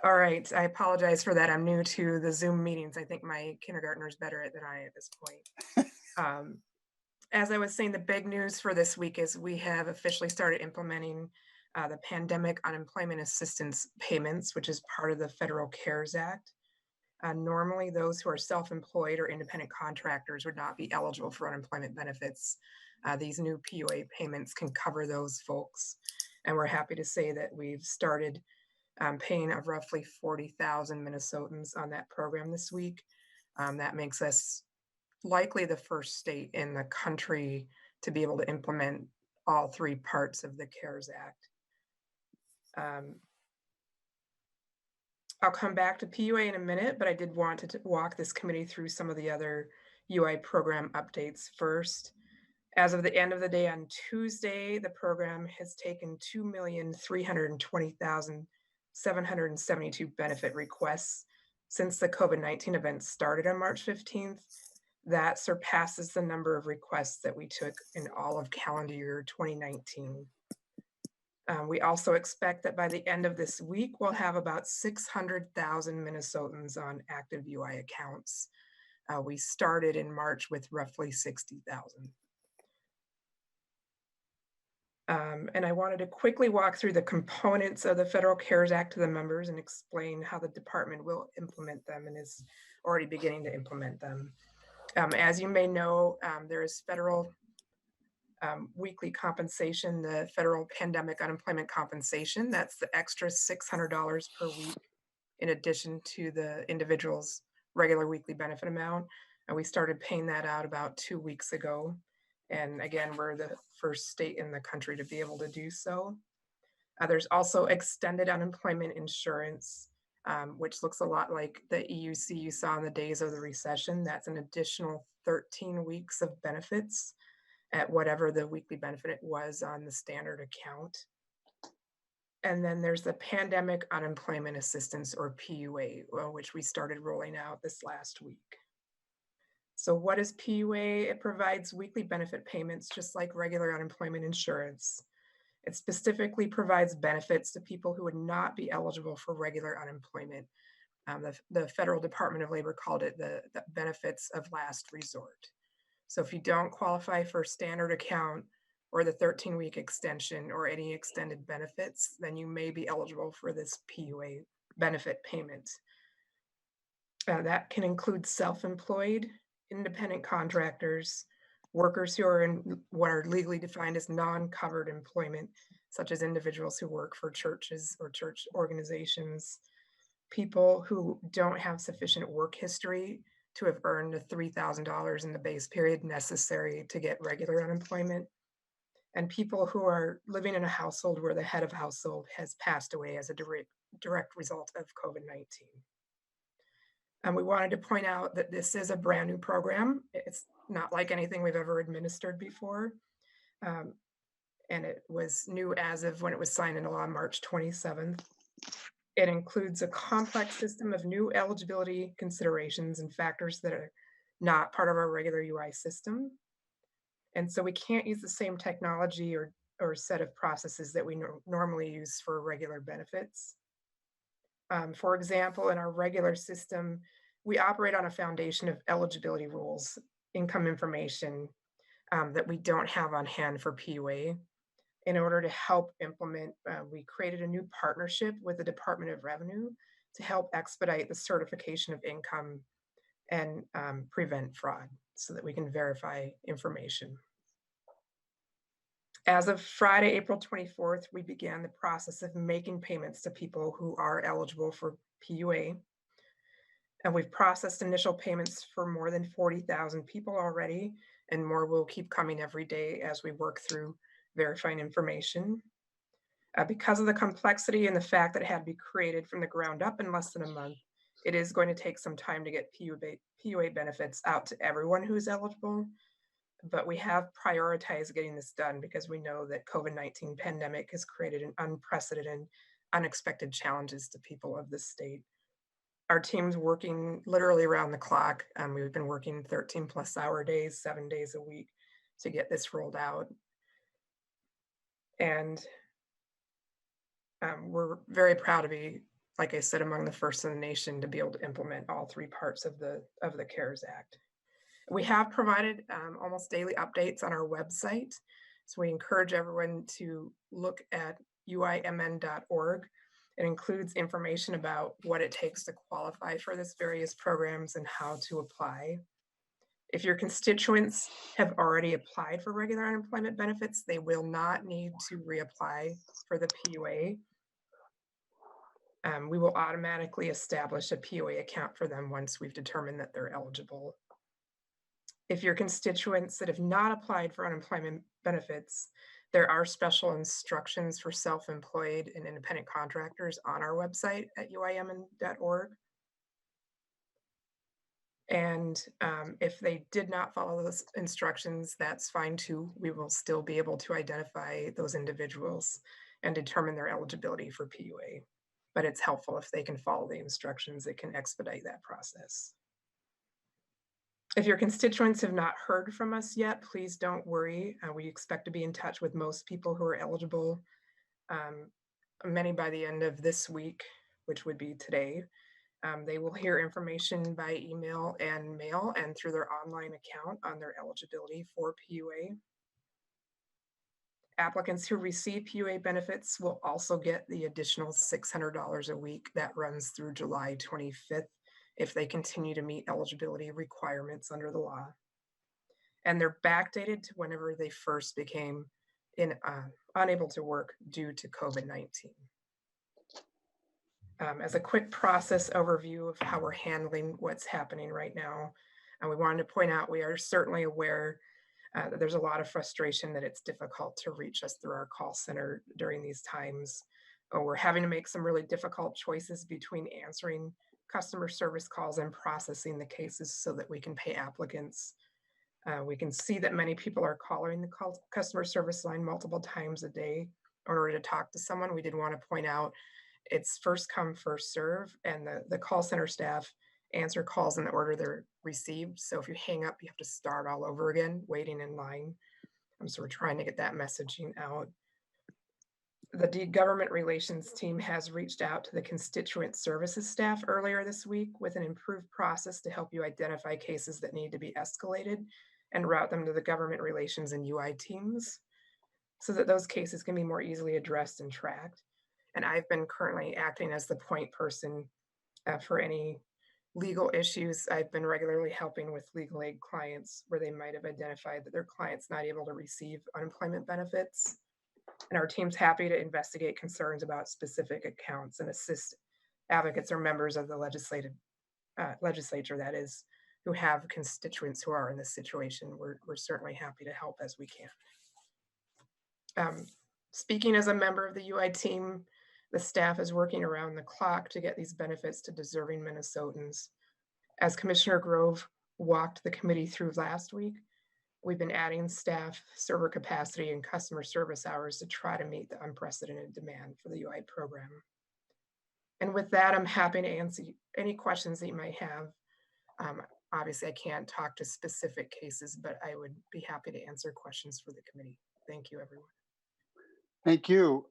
All right. I apologize for that. I'm new to the Zoom meetings. I think my kindergartner's better at than I at this point. As I was saying, the big news for this week is we have officially started implementing the pandemic unemployment assistance payments, which is part of the Federal CARES Act. Normally, those who are self-employed or independent contractors would not be eligible for unemployment benefits. These new PUA payments can cover those folks. And we're happy to say that we've started paying of roughly 40,000 Minnesotans on that program this week. That makes us likely the first state in the country to be able to implement all three parts of the CARES Act. I'll come back to PUA in a minute, but I did want to walk this committee through some of the other UI program updates first. As of the end of the day on Tuesday, the program has taken 2,320,772 benefit requests since the COVID-19 event started on March 15th. That surpasses the number of requests that we took in all of calendar year 2019. We also expect that by the end of this week, we'll have about 600,000 Minnesotans on active UI accounts. We started in March with roughly 60,000. And I wanted to quickly walk through the components of the Federal CARES Act to the members and explain how the department will implement them and is already beginning to implement them. As you may know, there is federal weekly compensation, the federal pandemic unemployment compensation. That's the extra $600 per week in addition to the individual's regular weekly benefit amount. And we started paying that out about 2 weeks ago. And again, we're the first state in the country to be able to do so. There's also extended unemployment insurance, which looks a lot like the EUC you saw in the days of the recession. That's an additional 13 weeks of benefits at whatever the weekly benefit it was on the standard account. And then there's the Pandemic Unemployment Assistance, or PUA, which we started rolling out this last week. So what is PUA? It provides weekly benefit payments just like regular unemployment insurance. It specifically provides benefits to people who would not be eligible for regular unemployment. The Federal Department of Labor called it the benefits of last resort. So if you don't qualify for standard account or the 13-week extension or any extended benefits, then you may be eligible for this PUA benefit payment. That can include self-employed, independent contractors, workers who are in what are legally defined as non-covered employment, such as individuals who work for churches or church organizations, people who don't have sufficient work history to have earned the $3,000 in the base period necessary to get regular unemployment, and people who are living in a household where the head of household has passed away as a direct result of COVID-19. And we wanted to point out that this is a brand new program. It's not like anything we've ever administered before. And it was new as of when it was signed into law on March 27th. It includes a complex system of new eligibility considerations and factors that are not part of our regular UI system. And so we can't use the same technology or set of processes that we normally use for regular benefits. For example, in our regular system, we operate on a foundation of eligibility rules, income information that we don't have on hand for PUA. In order to help implement, we created a new partnership with the Department of Revenue to help expedite the certification of income and prevent fraud so that we can verify information. As of Friday, April 24th, we began the process of making payments to people who are eligible for PUA. And we've processed initial payments for more than 40,000 people already, and more will keep coming every day as we work through verifying information. Because of the complexity and the fact that it had to be created from the ground up in less than a month, it is going to take some time to get PUA benefits out to everyone who's eligible. But we have prioritized getting this done because we know that COVID-19 pandemic has created an unprecedented, unexpected challenges to people of this state. Our team's working literally around the clock. We've been working 13+ hour days, 7 days a week to get this rolled out. And we're very proud to be, like I said, among the first in the nation to be able to implement all three parts of the CARES Act. We have provided almost daily updates on our website. So we encourage everyone to look at uimn.org. It includes information about what it takes to qualify for this various programs and how to apply. If your constituents have already applied for regular unemployment benefits, they will not need to reapply for the PUA. We will automatically establish a PUA account for them once we've determined that they're eligible. If your constituents that have not applied for unemployment benefits, there are special instructions for self-employed and independent contractors on our website at uimn.org. And if they did not follow those instructions, that's fine too. We will still be able to identify those individuals and determine their eligibility for PUA. But it's helpful if they can follow the instructions, it can expedite that process. If your constituents have not heard from us yet, please don't worry. We expect to be in touch with most people who are eligible, many by the end of this week, which would be today. They will hear information by email and mail and through their online account on their eligibility for PUA. Applicants who receive PUA benefits will also get the additional $600 a week that runs through July 25th if they continue to meet eligibility requirements under the law. And they're backdated to whenever they first became unable to work due to COVID-19. As a quick process overview of how we're handling what's happening right now, and we wanted to point out we are certainly aware that there's a lot of frustration that it's difficult to reach us through our call center during these times. We're having to make some really difficult choices between answering customer service calls and processing the cases so that we can pay applicants. We can see that many people are calling the customer service line multiple times a day in order to talk to someone. We did want to point out it's first come, first serve, and the call center staff answer calls in the order they're received. So if you hang up, you have to start all over again, waiting in line. So we're trying to get that messaging out. The government relations team has reached out to the constituent services staff earlier this week with an improved process to help you identify cases that need to be escalated and route them to the government relations and UI teams so that those cases can be more easily addressed and tracked. And I've been currently acting as the point person for any legal issues. I've been regularly helping with legal aid clients where they might have identified that their client's not able to receive unemployment benefits. And our team's happy to investigate concerns about specific accounts and assist advocates or members of the legislature, that is, who have constituents who are in this situation. We're certainly happy to help as we can. Speaking as a member of the UI team, the staff is working around the clock to get these benefits to deserving Minnesotans. As Commissioner Grove walked the committee through last week, we've been adding staff, server capacity, and customer service hours to try to meet the unprecedented demand for the UI program. And with that, I'm happy to answer any questions that you might have. Obviously, I can't talk to specific cases, but I would be happy to answer questions for the committee. Thank you, everyone. Thank you.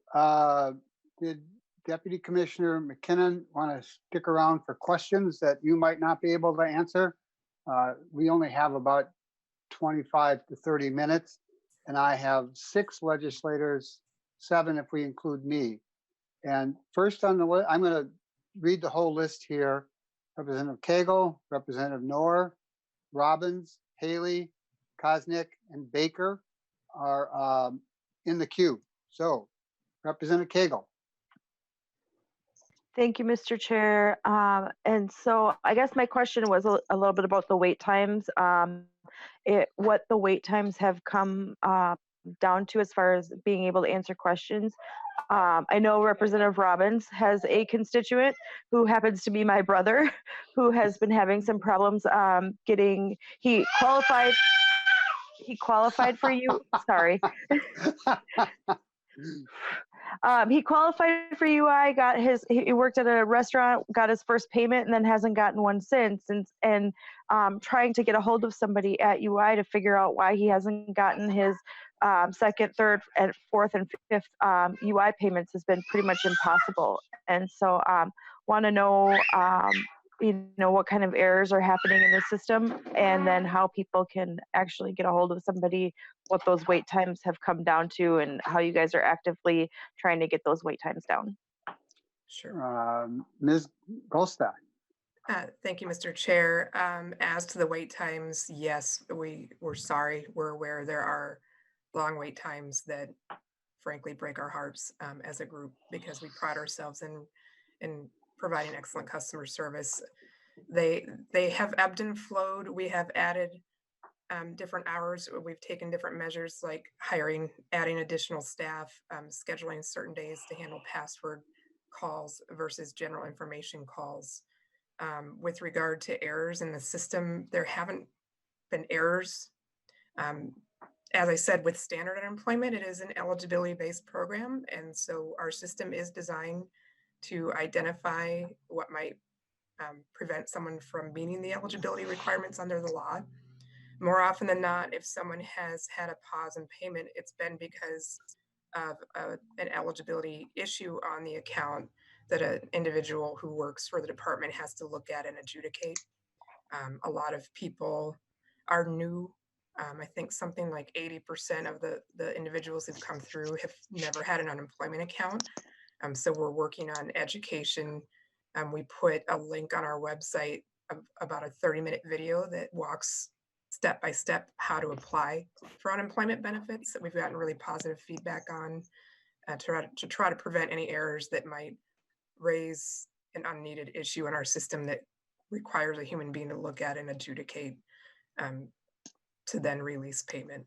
Did Deputy Commissioner McKinnon want to stick around for questions that you might not be able to answer? We only have about 25 to 30 minutes, and I have 6 legislators, 7 if we include me. And first on the list, I'm going to read the whole list here. Representative Cagle, Representative Knorr, Robbins, Haley, Kosnick, and Baker are in the queue. So Representative Cagle. Thank you, Mr. Chair. And so I guess my question was a little bit about the wait times. What the wait times have come down to as far as being able to answer questions. I know Representative Robbins has a constituent who happens to be my brother, who has been having some problems he qualified for you. Sorry. He qualified for UI, he worked at a restaurant, got his first payment, and then hasn't gotten one since. And trying to get a hold of somebody at UI to figure out why he hasn't gotten his second, third, and fourth and fifth UI payments has been pretty much impossible. And so want to know, what kind of errors are happening in the system, and then how people can actually get a hold of somebody, what those wait times have come down to, and how you guys are actively trying to get those wait times down. Sure. Ms. Goldstein. Thank you, Mr. Chair. As to the wait times, yes, we're sorry. We're aware there are long wait times that frankly break our hearts as a group, because we pride ourselves in providing excellent customer service. They have ebbed and flowed. We have added different hours. We've taken different measures like adding additional staff, scheduling certain days to handle password calls versus general information calls. With regard to errors in the system, there haven't been errors. As I said, with standard unemployment, it is an eligibility-based program. And so our system is designed to identify what might prevent someone from meeting the eligibility requirements under the law. More often than not, if someone has had a pause in payment, it's been because of an eligibility issue on the account that an individual who works for the department has to look at and adjudicate. A lot of people are new. I think something like 80% of the individuals who've come through have never had an unemployment account. So we're working on education. We put a link on our website about a 30-minute video that walks step by step how to apply for unemployment benefits that we've gotten really positive feedback on to try to prevent any errors that might raise an unneeded issue in our system that requires a human being to look at and adjudicate to then release payment.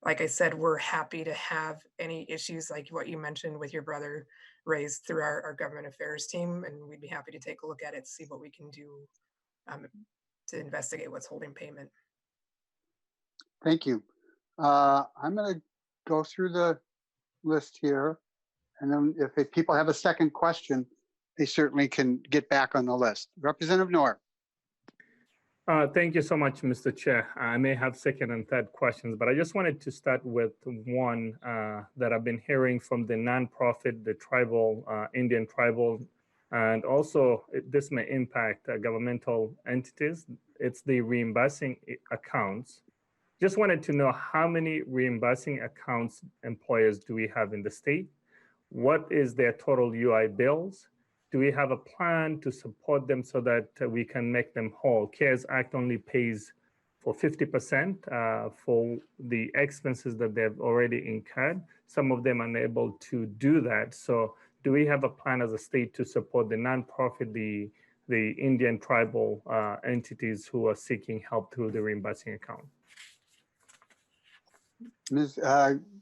Like I said, we're happy to have any issues like what you mentioned with your brother raised through our government affairs team, and we'd be happy to take a look at it, see what we can do to investigate what's holding payment. Thank you. I'm going to go through the list here, and then if people have a second question, they certainly can get back on the list. Representative Noor. Thank you so much, Mr. Chair. I may have second and third questions, but I just wanted to start with one that I've been hearing from the nonprofit, the tribal, Indian tribal, and also this may impact governmental entities. It's the reimbursing accounts. Just wanted to know how many reimbursing accounts employers do we have in the state? What is their total UI bills? Do we have a plan to support them so that we can make them whole? CARES Act only pays for 50% for the expenses that they've already incurred. Some of them are unable to do that. So do we have a plan as a state to support the nonprofit, the Indian tribal entities who are seeking help through the reimbursing account? Ms.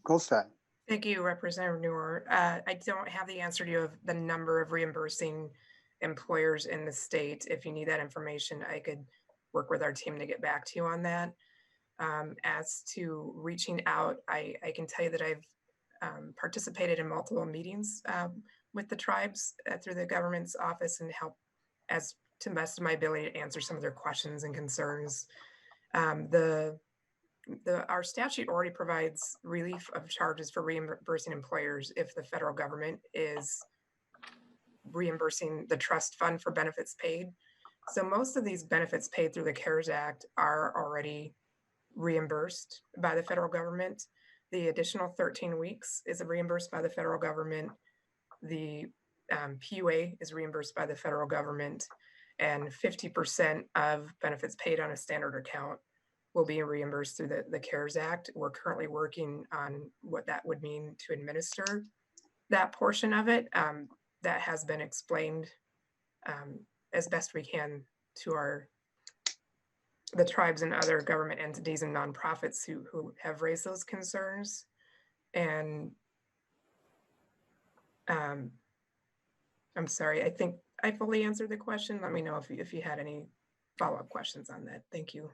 Goldstein. Thank you, Representative Noor. I don't have the answer to you of the number of reimbursing employers in the state. If you need that information, I could work with our team to get back to you on that. As to reaching out, I can tell you that I've participated in multiple meetings with the tribes through the government's office and help as to the best of my ability to answer some of their questions and concerns. Our statute already provides relief of charges for reimbursing employers if the federal government is reimbursing the trust fund for benefits paid. So most of these benefits paid through the CARES Act are already reimbursed by the federal government. The additional 13 weeks is reimbursed by the federal government. The PUA is reimbursed by the federal government, and 50% of benefits paid on a standard account will be reimbursed through the CARES Act. We're currently working on what that would mean to administer that portion of it. That has been explained as best we can to the tribes and other government entities and nonprofits who have raised those concerns. And I'm sorry, I think I fully answered the question. Let me know if you had any follow-up questions on that. Thank you.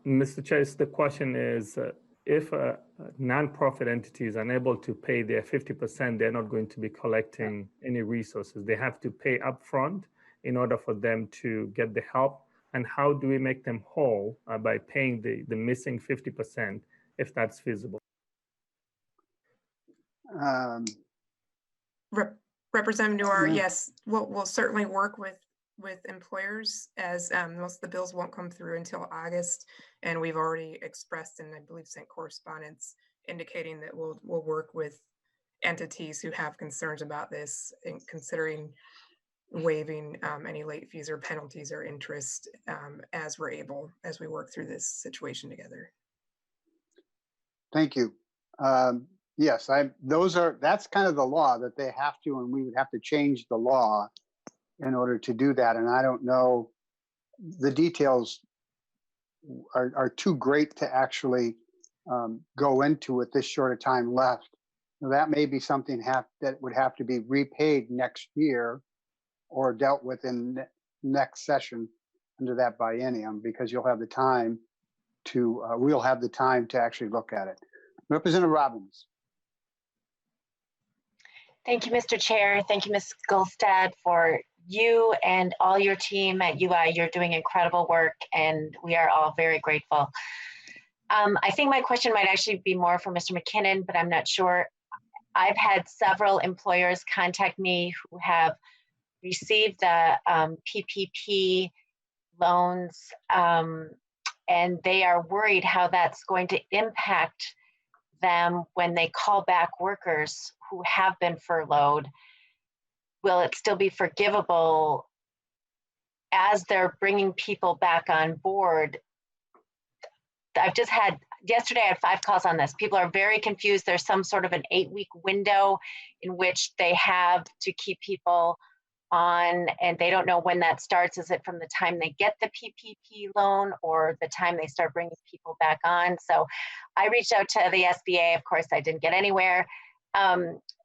Mr. Chase, the question is, if a nonprofit entity is unable to pay their 50%, they're not going to be collecting any resources. They have to pay upfront in order for them to get the help. And how do we make them whole by paying the missing 50%, if that's feasible? Representative Noor, yes, we'll certainly work with employers, as most of the bills won't come through until August, and we've already expressed and I believe sent correspondence indicating that we'll work with entities who have concerns about this and considering waiving any late fees or penalties or interest as we're able, as we work through this situation together. Thank you. Yes, that's kind of the law that they have to, and we would have to change the law in order to do that. And I don't know, the details are too great to actually go into with this short a time left. So that may be something that would have to be repaid next year or dealt with in next session under that biennium, because you'll have the time to, we'll have the time to actually look at it. Representative Robbins. Thank you, Mr. Chair. Thank you, Ms. Gulstad, for you and all your team at UI. You're doing incredible work, and we are all very grateful. I think my question might actually be more for Mr. McKinnon, but I'm not sure. I've had several employers contact me who have received the PPP loans, and they are worried how that's going to impact them when they call back workers who have been furloughed. Will it still be forgivable as they're bringing people back on board? Yesterday I had 5 calls on this. People are very confused. There's some sort of an 8-week window in which they have to keep people on, and they don't know when that starts. Is it from the time they get the PPP loan or the time they start bringing people back on? So I reached out to the SBA. Of course, I didn't get anywhere.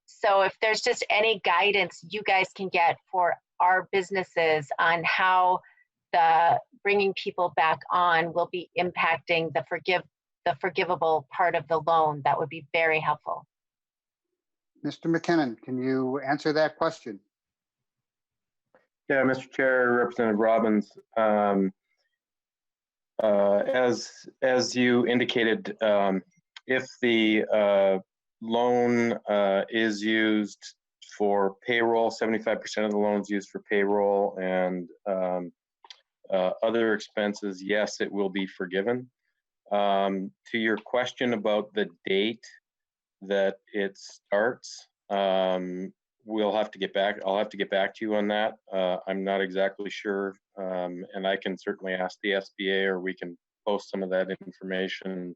So if there's just any guidance you guys can get for our businesses on how the bringing people back on will be impacting the forgivable part of the loan, that would be very helpful. Mr. McKinnon, can you answer that question? Yeah, Mr. Chair, Representative Robbins, as you indicated, if the loan is used for payroll, 75% of the loan is used for payroll and other expenses, yes, it will be forgiven. To your question about the date that it starts, we'll have to get back. I'll have to get back to you on that. I'm not exactly sure, and I can certainly ask the SBA, or we can post some of that information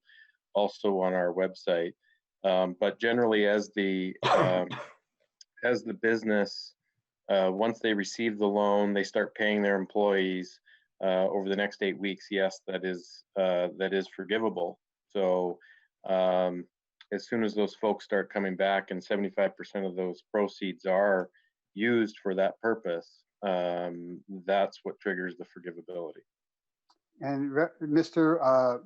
also on our website. But generally, as the business, once they receive the loan, they start paying their employees over the next 8 weeks. Yes, that is forgivable. So as soon as those folks start coming back and 75% of those proceeds are used for that purpose, that's what triggers the forgivability. And Mr.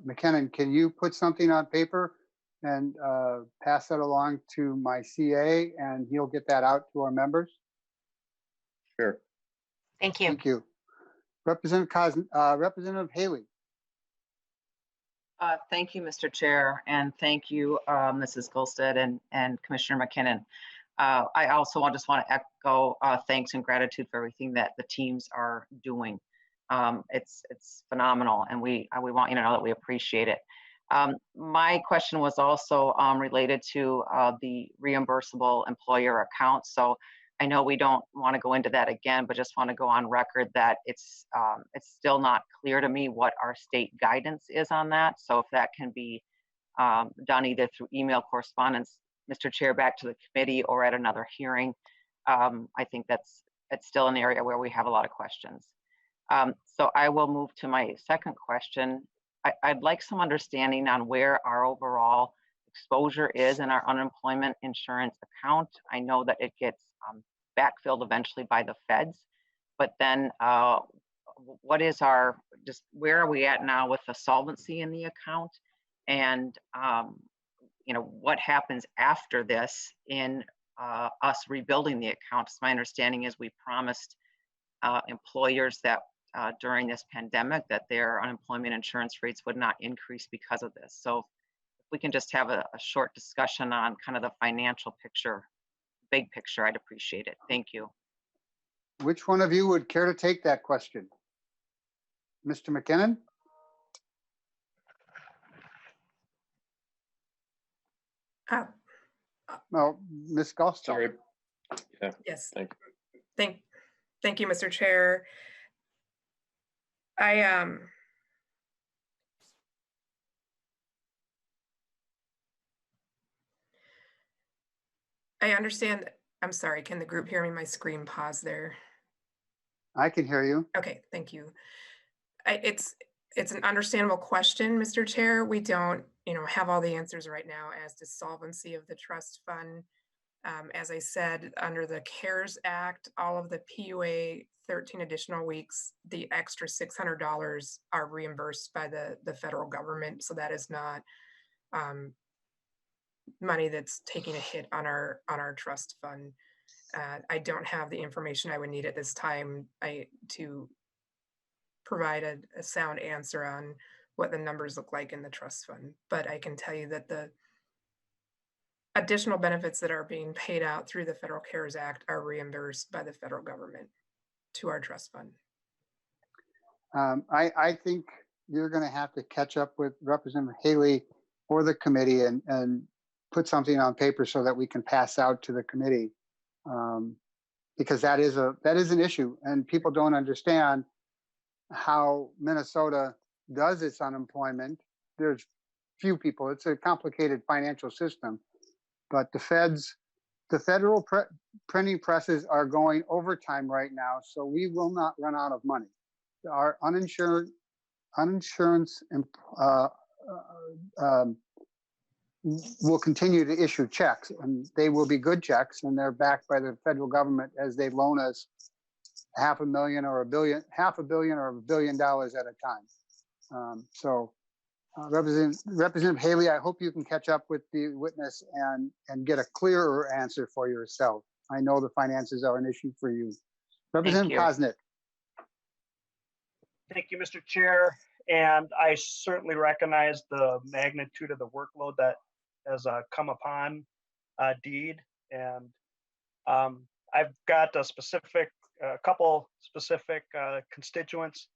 McKinnon, can you put something on paper and pass that along to my CA, and he'll get that out to our members? Sure. Thank you. Thank you. Representative Haley. Thank you, Mr. Chair, and thank you, Mrs. Gulstad and Commissioner McKinnon. I also just want to echo thanks and gratitude for everything that the teams are doing. It's phenomenal, and we want you to know that we appreciate it. My question was also related to the reimbursable employer account. So I know we don't want to go into that again, but just want to go on record that it's still not clear to me what our state guidance is on that. So if that can be done either through email correspondence, Mr. Chair, back to the committee or at another hearing, I think it's still an area where we have a lot of questions. So I will move to my second question. I'd like some understanding on where our overall exposure is in our unemployment insurance account. I know that it gets backfilled eventually by the feds, but then what is where are we at now with the solvency in the account? And what happens after this in us rebuilding the account? My understanding is we promised employers that during this pandemic that their unemployment insurance rates would not increase because of this. So if we can just have a short discussion on kind of the financial picture, big picture, I'd appreciate it. Thank you. Which one of you would care to take that question? Mr. McKinnon? No, Ms. Goff. Sorry. Yeah. Yes. Thank you, Mr. Chair. I understand. I'm sorry. Can the group hear me? My screen paused there. I can hear you. Okay, thank you. It's an understandable question, Mr. Chair. We don't, have all the answers right now as to solvency of the trust fund. As I said, under the CARES Act, all of the PUA 13 additional weeks, the extra $600 are reimbursed by the federal government. So that is not money that's taking a hit on our trust fund. I don't have the information I would need at this time to provide a sound answer on what the numbers look like in the trust fund. But I can tell you that the additional benefits that are being paid out through the Federal CARES Act are reimbursed by the federal government to our trust fund. I think you're going to have to catch up with Representative Haley or the committee and put something on paper so that we can pass out to the committee, because that is an issue, and people don't understand how Minnesota does its unemployment. There's few people. It's a complicated financial system, but the federal printing presses are going overtime right now, so we will not run out of money. Our uninsurance will continue to issue checks, and they will be good checks, and they're backed by the federal government as they loan us $500,000 or $1 billion or $1 billion at a time. Representative Haley, I hope you can catch up with the witness and get a clearer answer for yourself. I know the finances are an issue for you. Representative Koznick. Thank you, Mr. Chair. And I certainly recognize the magnitude of the workload that has come upon DEED. And I've got a couple specific constituents.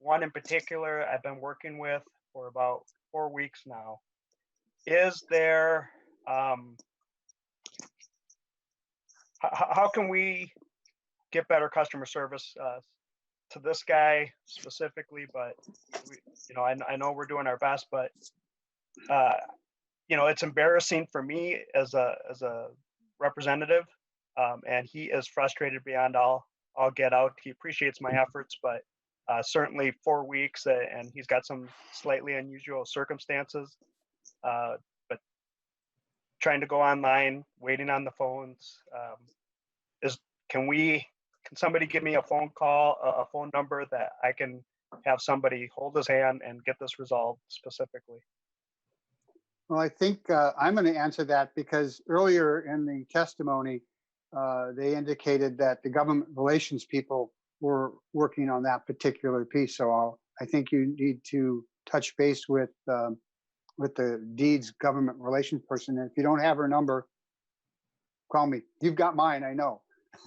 One in particular I've been working with for about 4 weeks now. Is there, how can we get better customer service to this guy specifically? But I know we're doing our best, but it's embarrassing for me as a representative, and he is frustrated beyond all get out. He appreciates my efforts, but certainly 4 weeks, and he's got some slightly unusual circumstances. But trying to go online, waiting on the phones, can somebody give me a phone call, a phone number that I can have somebody hold his hand and get this resolved specifically? Well, I think I'm going to answer that because earlier in the testimony, they indicated that the government relations people were working on that particular piece. So I think you need to touch base with the DEED's government relations person. And if you don't have her number, call me. You've got mine, I know.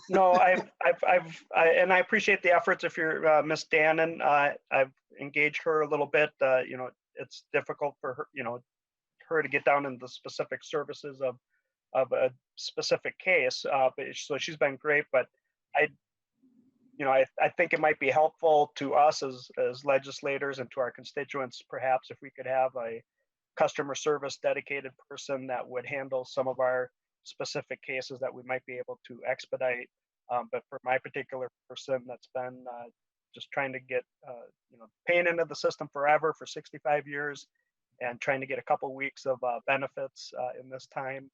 No, and I appreciate the efforts. If you're Miss Dannon, I've engaged her a little bit. It's difficult for her, her to get down into the specific services of of a specific case. So she's been great, but I think it might be helpful to us as legislators and to our constituents, perhaps, if we could have a customer service dedicated person that would handle some of our specific cases that we might be able to expedite. But for my particular person that's been just trying to get paying into the system forever for 65 years and trying to get a couple weeks of benefits in this time,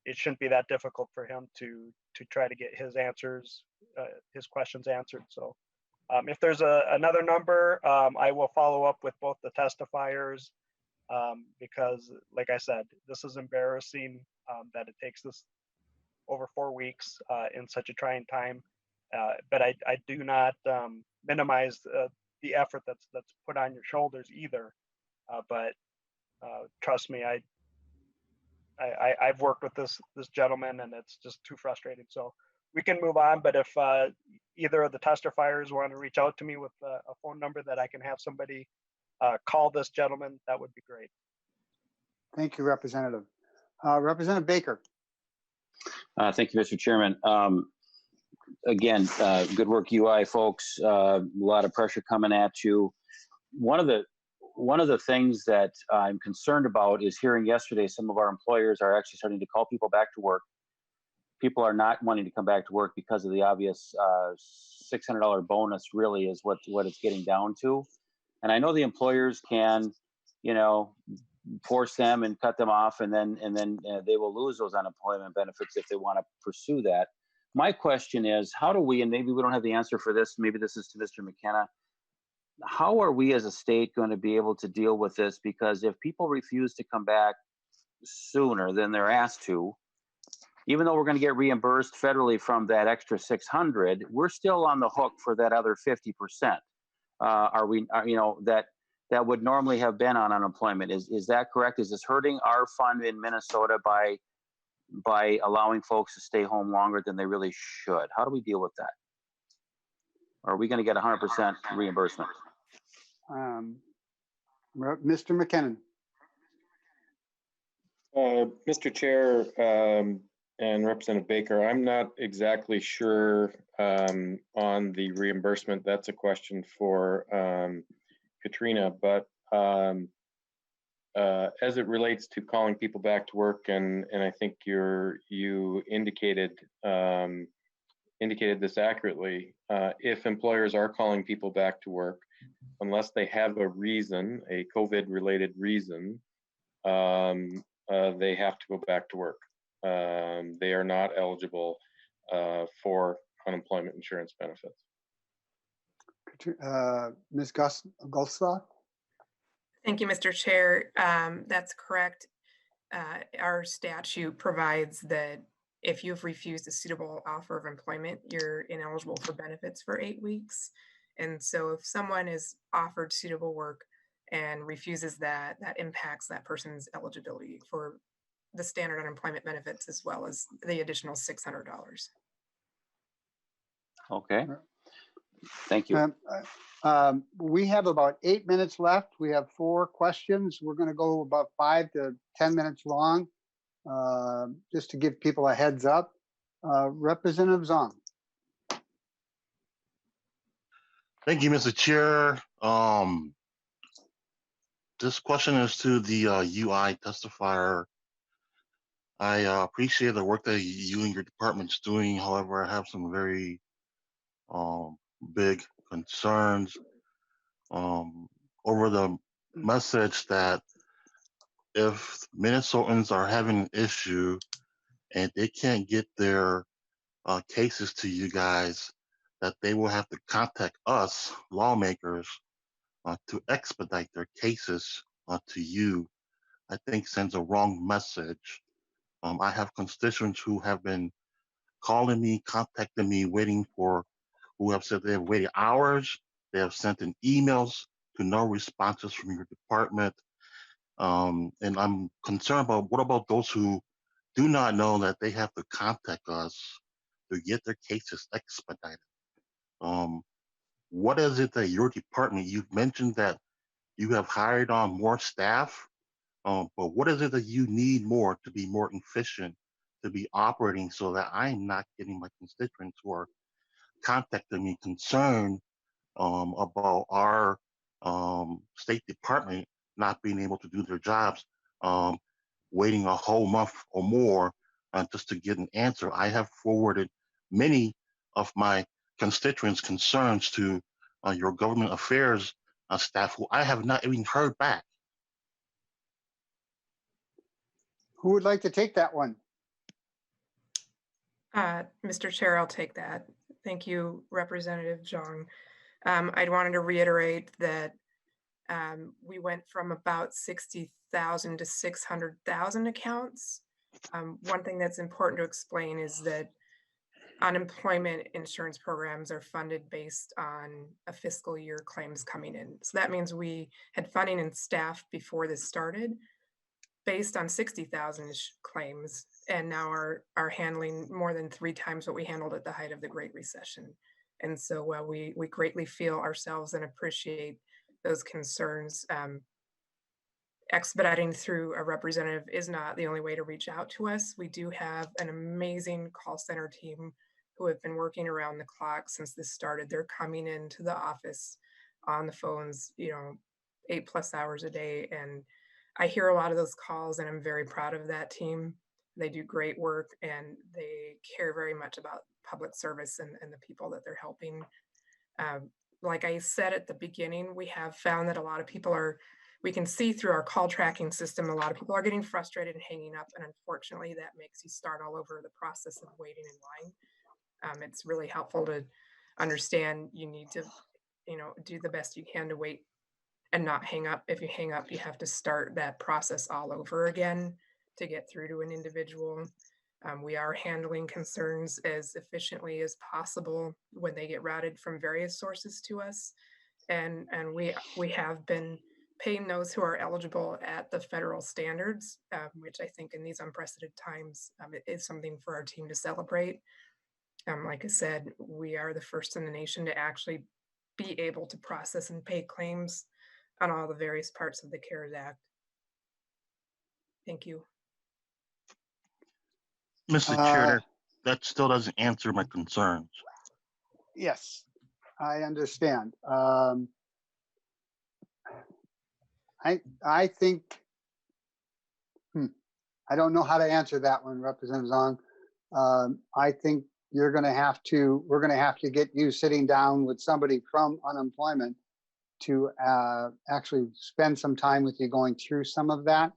it shouldn't be that difficult for him to try to get his questions answered. So if there's another number, I will follow up with both the testifiers, because like I said, this is embarrassing that it takes this over 4 weeks in such a trying time. But I do not minimize the effort that's put on your shoulders either. But trust me, I've worked with this gentleman, and it's just too frustrating. So we can move on. But if either of the testifiers want to reach out to me with a phone number that I can have somebody call this gentleman, that would be great. Thank you, Representative. Representative Baker. Thank you, Mr. Chairman. Again, good work, UI folks. A lot of pressure coming at you. One of the things that I'm concerned about is hearing yesterday some of our employers are actually starting to call people back to work. People are not wanting to come back to work because of the obvious $600 bonus. Really, is what it's getting down to. And I know the employers can, force them and cut them off, and then they will lose those unemployment benefits if they want to pursue that. My question is, how do we, and maybe we don't have the answer for this, maybe this is to Mr. McKenna, how are we as a state going to be able to deal with this? Because if people refuse to come back sooner than they're asked to, even though we're going to get reimbursed federally from that extra 600, we're still on the hook for that other 50%. That would normally have been on unemployment. Is that correct? Is this hurting our fund in Minnesota by allowing folks to stay home longer than they really should? How do we deal with that? Are we going to get 100% reimbursement? Mr. McKinnon. Mr. Chair and Representative Baker, I'm not exactly sure on the reimbursement. That's a question for Katrina, but as it relates to calling people back to work, and I think you indicated this accurately. If employers are calling people back to work, unless they have a reason, a COVID-related reason, they have to go back to work. They are not eligible for unemployment insurance benefits. Ms. Goldstock? Thank you, Mr. Chair. That's correct. Our statute provides that if you've refused a suitable offer of employment, you're ineligible for benefits for 8 weeks. And so if someone is offered suitable work and refuses that, that impacts that person's eligibility for the standard unemployment benefits as well as the additional $600. Okay. Thank you. We have about 8 minutes left. We have 4 questions. We're going to go about 5 to 10 minutes long, just to give people a heads up. Representative Zong. Thank you, Mr. Chair. This question is to the UI testifier. I appreciate the work that you and your department's doing. However, I have some very big concerns over the message that if Minnesotans are having an issue and they can't get their cases to you guys, that they will have to contact us, lawmakers, to expedite their cases to you, I think sends a wrong message. I have constituents who have been calling me, contacting me, who have said they have waited hours. They have sent in emails to no responses from your department. And I'm concerned about what about those who do not know that they have to contact us to get their cases expedited. What is it that your department, you've mentioned that you have hired on more staff. But what is it that you need more to be more efficient, to be operating so that I'm not getting my constituents who are contacting me concerned about our State Department not being able to do their jobs, waiting a whole month or more just to get an answer. I have forwarded many of my constituents' concerns to your government affairs staff who I have not even heard back. Who would like to take that one? Mr. Chair, I'll take that. Thank you, Representative Zhang. I wanted to reiterate that we went from about 60,000 to 600,000 accounts. One thing that's important to explain is that unemployment insurance programs are funded based on a fiscal year claims coming in. So that means we had funding and staff before this started based on 60,000 claims, and now are handling more than 3 times what we handled at the height of the Great Recession. And so we greatly feel ourselves and appreciate those concerns. Expediting through a representative is not the only way to reach out to us. We do have an amazing call center team who have been working around the clock since this started. They're coming into the office on the phones, 8+ hours a day. And I hear a lot of those calls, and I'm very proud of that team. They do great work, and they care very much about public service and the people that they're helping. Like I said at the beginning, we have found that a lot of people we can see through our call tracking system, a lot of people are getting frustrated and hanging up. And unfortunately, that makes you start all over the process of waiting in line. It's really helpful to understand you need to, do the best you can to wait and not hang up. If you hang up, you have to start that process all over again to get through to an individual. We are handling concerns as efficiently as possible when they get routed from various sources to us. And we have been paying those who are eligible at the federal standards, which I think in these unprecedented times it is something for our team to celebrate. Like I said, we are the first in the nation to actually be able to process and pay claims on all the various parts of the CARES Act. Thank you. Mr. Chair, that still doesn't answer my concerns. Yes, I understand. I think, I don't know how to answer that one, Representative Zhang. I think we're going to have to get you sitting down with somebody from unemployment to actually spend some time with you going through some of that.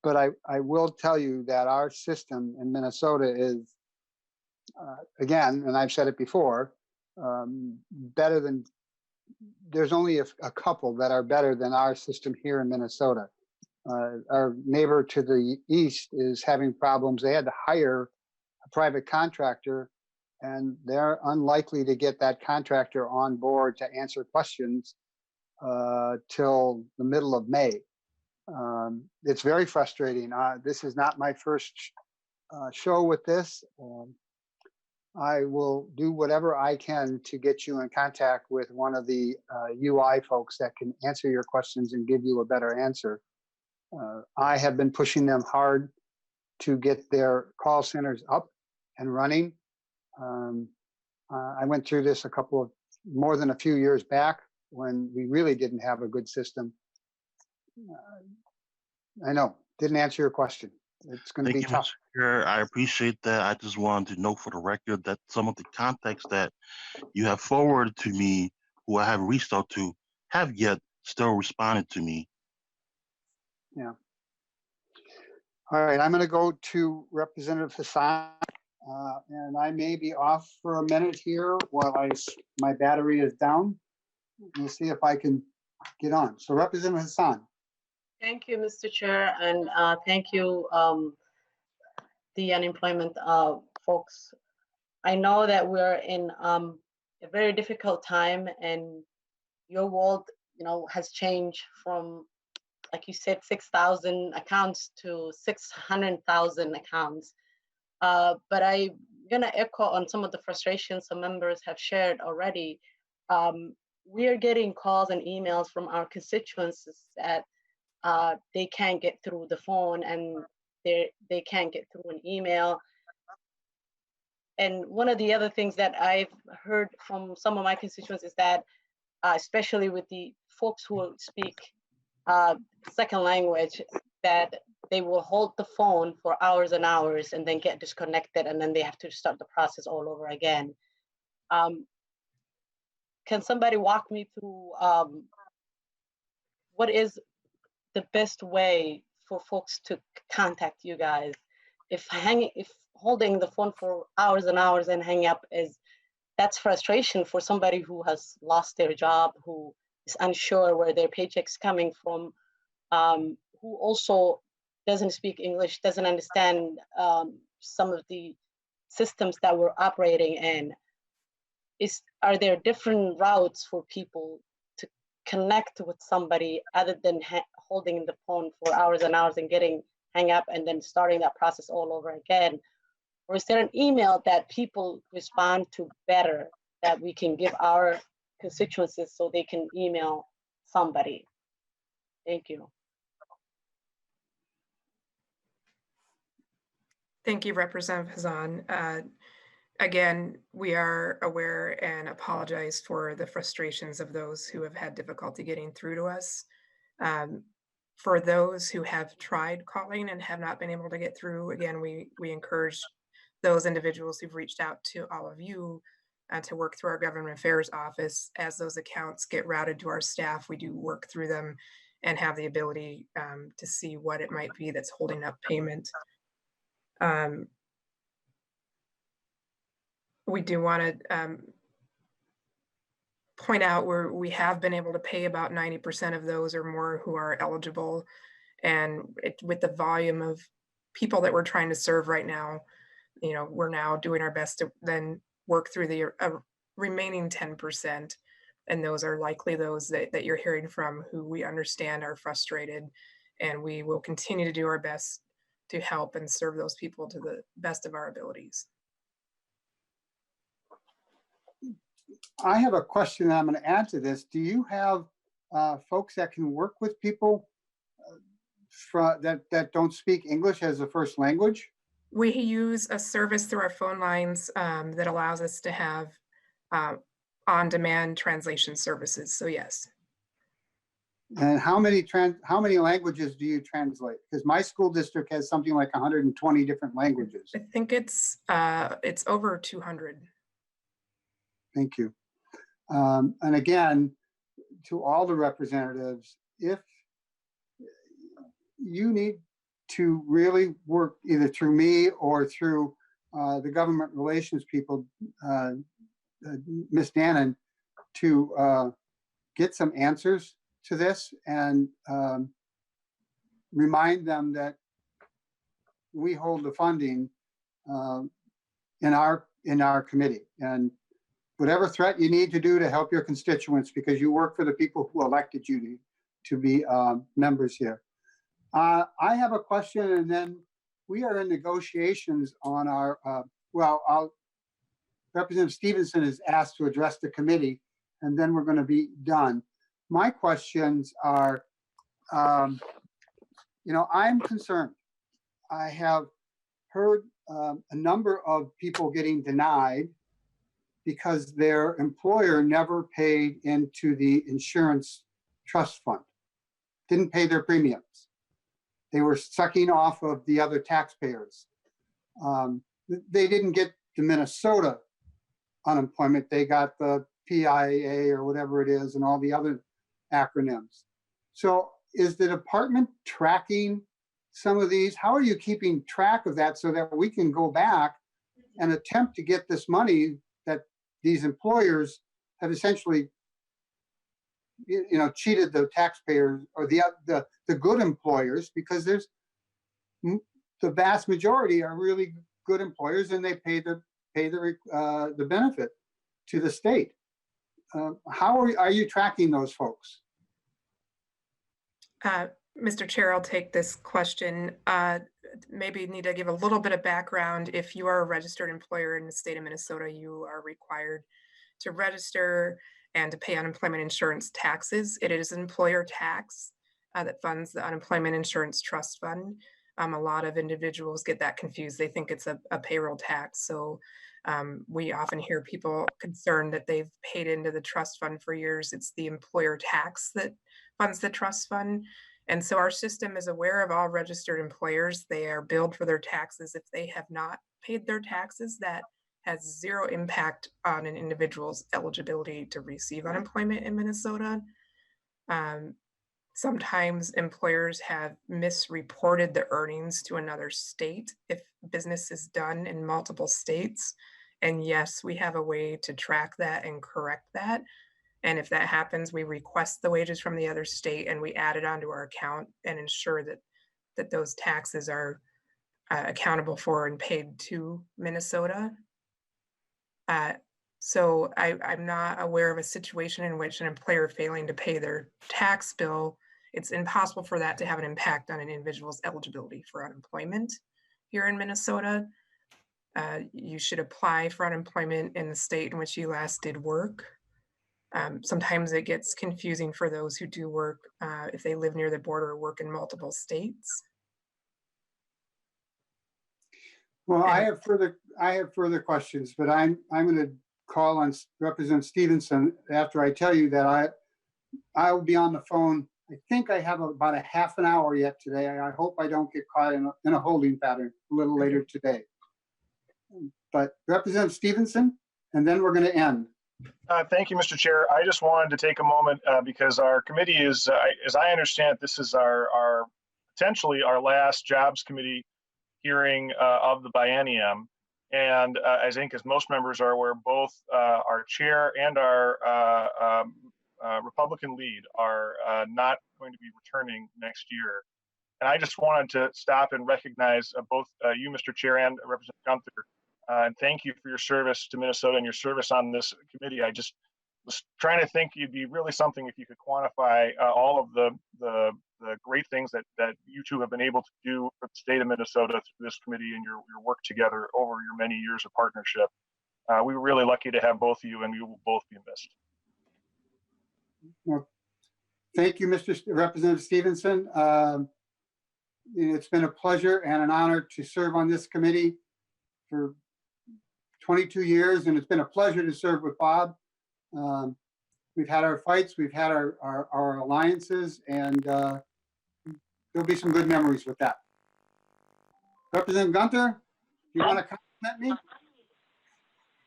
But I will tell you that our system in Minnesota is, again, and I've said it before, better than, there's only a couple that are better than our system here in Minnesota. Our neighbor to the east is having problems. They had to hire a private contractor, and they're unlikely to get that contractor on board to answer questions till the middle of May. It's very frustrating. This is not my first show with this. I will do whatever I can to get you in contact with one of the UI folks that can answer your questions and give you a better answer. I have been pushing them hard to get their call centers up and running. I went through this more than a few years back when we really didn't have a good system. I know, didn't answer your question. It's going to be tough. Mr. Chair, I appreciate that. I just wanted to note for the record that some of the contacts that you have forwarded to me, who I have reached out to, have yet still responded to me. Yeah. All right, I'm going to go to Representative Hassan, and I may be off for a minute here while my battery is down. We'll see if I can get on. So Representative Hassan. Thank you, Mr. Chair, and thank you, the unemployment folks. I know that we're in a very difficult time, and your world, has changed from, like you said, 6,000 accounts to 600,000 accounts. But I'm gonna echo on some of the frustrations some members have shared already. We are getting calls and emails from our constituents that they can't get through the phone and they can't get through an email. And one of the other things that I've heard from some of my constituents is that, especially with the folks who speak second language, that they will hold the phone for hours and hours and then get disconnected, and then they have to start the process all over again. Can somebody walk me through what is the best way for folks to contact you guys? If holding the phone for hours and hours and hanging up that's frustration for somebody who has lost their job, who is unsure where their paycheck's coming from, who also doesn't speak English, doesn't understand some of the systems that we're operating in. Are there different routes for people to connect with somebody other than holding the phone for hours and hours and hang up and then starting that process all over again? Or is there an email that people respond to better that we can give our constituencies so they can email somebody? Thank you. Thank you, Representative Hazan. Again, we are aware and apologize for the frustrations of those who have had difficulty getting through to us. For those who have tried calling and have not been able to get through, again, we encourage those individuals who've reached out to all of you to work through our Government Affairs office. As those accounts get routed to our staff, we do work through them and have the ability to see what it might be that's holding up payment. We do want to point out where we have been able to pay about 90% of those or more who are eligible. And with the volume of people that we're trying to serve right now, we're now doing our best to then work through the remaining 10%. And those are likely those that you're hearing from who we understand are frustrated. And we will continue to do our best to help and serve those people to the best of our abilities. I have a question that I'm going to add to this. Do you have folks that can work with people that don't speak English as a first language? We use a service through our phone lines that allows us to have on-demand translation services. So yes. And how many languages do you translate? Because my school district has something like 120 different languages. I think it's over 200. Thank you. And again, to all the representatives, if you need to really work either through me or through the government relations people, Ms. Dannon, to get some answers to this and remind them that we hold the funding in our committee, and whatever threat you need to do to help your constituents, because you work for the people who elected you to be members here. I have a question, and then we are in negotiations on our, Representative Stevenson is asked to address the committee, and then we're going to be done. My questions are, I'm concerned. I have heard a number of people getting denied because their employer never paid into the insurance trust fund, didn't pay their premiums. They were sucking off of the other taxpayers. They didn't get the Minnesota unemployment. They got the PIA or whatever it is and all the other acronyms. So is the department tracking some of these? How are you keeping track of that so that we can go back and attempt to get this money that these employers have essentially cheated the taxpayers or the good employers, because there's the vast majority are really good employers and they pay the benefit to the state. How are you tracking those folks? Mr. Chair, I'll take this question. Maybe need to give a little bit of background. If you are a registered employer in the state of Minnesota, you are required to register and to pay unemployment insurance taxes. It is an employer tax. that funds the Unemployment Insurance Trust Fund. A lot of individuals get that confused. They think it's a payroll tax. So we often hear people concerned that they've paid into the trust fund for years. It's the employer tax that funds the trust fund. And so our system is aware of all registered employers. They are billed for their taxes. If they have not paid their taxes, that has zero impact on an individual's eligibility to receive unemployment in Minnesota. Sometimes employers have misreported the earnings to another state if business is done in multiple states. And yes, we have a way to track that and correct that. And if that happens, we request the wages from the other state and we add it onto our account and ensure that those taxes are accountable for and paid to Minnesota. So I'm not aware of a situation in which an employer failing to pay their tax bill, it's impossible for that to have an impact on an individual's eligibility for unemployment here in Minnesota. You should apply for unemployment in the state in which you last did work. Sometimes it gets confusing for those who do work if they live near the border or work in multiple states. Well, I have further questions, but I'm going to call on Representative Stevenson after I tell you that I will be on the phone. I think I have about a half an hour yet today. I hope I don't get caught in a holding pattern a little later today. But Representative Stevenson, and then we're going to end. Thank you, Mr. Chair. I just wanted to take a moment because our committee is, as I understand it, this is our potentially our last Jobs Committee hearing of the biennium. And I think as most members are aware, both our chair and our Republican lead are not going to be returning next year. And I just wanted to stop and recognize both you, Mr. Chair, and Representative Gunther. And thank you for your service to Minnesota and your service on this committee. I just was trying to think you'd be really something if you could quantify all of the great things that you two have been able to do for the state of Minnesota through this committee and your work together over your many years of partnership. We were really lucky to have both of you, and you will both be missed. Well, thank you, Representative Stevenson. It's been a pleasure and an honor to serve on this committee for 22 years, and it's been a pleasure to serve with Bob. We've had our fights, we've had our alliances, and there'll be some good memories with that. Representative Gunther, do you want to compliment me?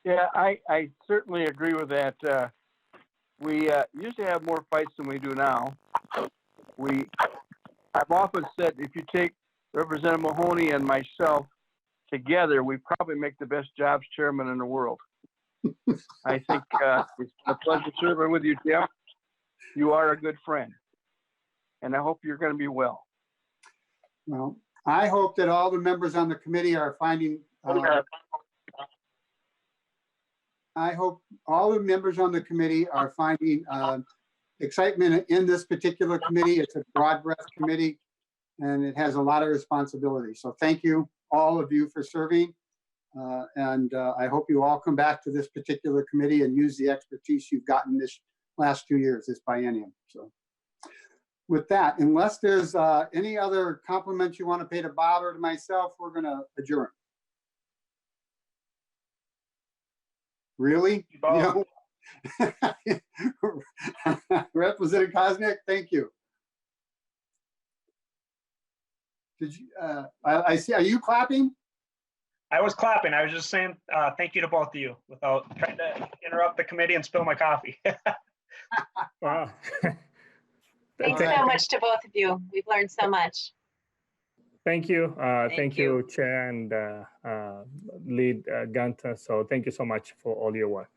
Yeah, I certainly agree with that. We used to have more fights than we do now. I've often said if you take Representative Mahoney and myself together, we probably make the best jobs chairman in the world. I think it's a pleasure serving with you, Jim. You are a good friend, and I hope you're going to be well. Well, I hope that all the members on the committee are finding. I hope all the members on the committee are finding excitement in this particular committee. It's a broad breadth committee, and it has a lot of responsibility. So thank you, all of you, for serving. And I hope you all come back to this particular committee and use the expertise you've gotten this last 2 years, this biennium. So with that, unless there's any other compliments you want to pay to Bob or to myself, we're going to adjourn. Really? No. Representative Koznick, thank you. Did you? I see. Are you clapping? I was clapping. I was just saying thank you to both of you without trying to interrupt the committee and spill my coffee. Wow. Thanks so much to both of you. We've learned so much. Thank you. Thank you, Chair and Lead Gunther. So thank you so much for all your work.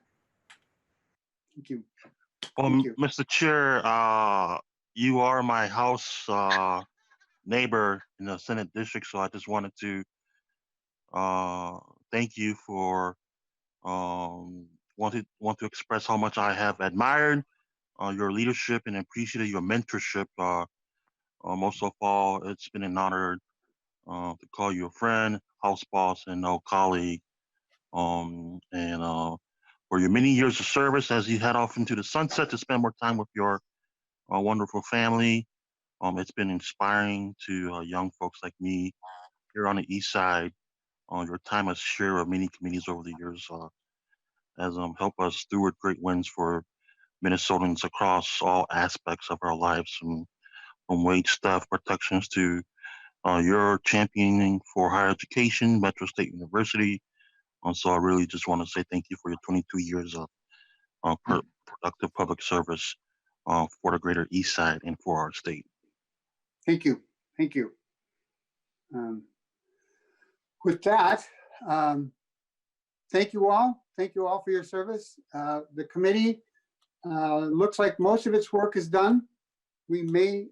Thank you. Well, Mr. Chair, you are my house neighbor in the Senate district, so I just wanted to thank you for want to express how much I have admired your leadership and appreciated your mentorship. Most of all, it's been an honor to call you a friend, house boss, and colleague. And for your many years of service as you head off into the sunset to spend more time with your wonderful family. It's been inspiring to young folks like me here on the East Side. Your time as chair of many committees over the years has helped us steward great wins for Minnesotans across all aspects of our lives, from wage theft protections to your championing for higher education, Metro State University. So I really just want to say thank you for your 22 years of productive public service for the greater East Side and for our state. Thank you. Thank you. With that, thank you all. Thank you all for your service. The committee looks like most of its work is done. We may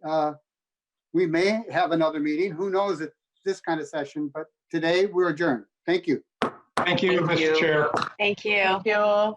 have another meeting. Who knows at this kind of session, but today we're adjourned. Thank you. Thank you, Mr. Chair. Thank you. Thank you.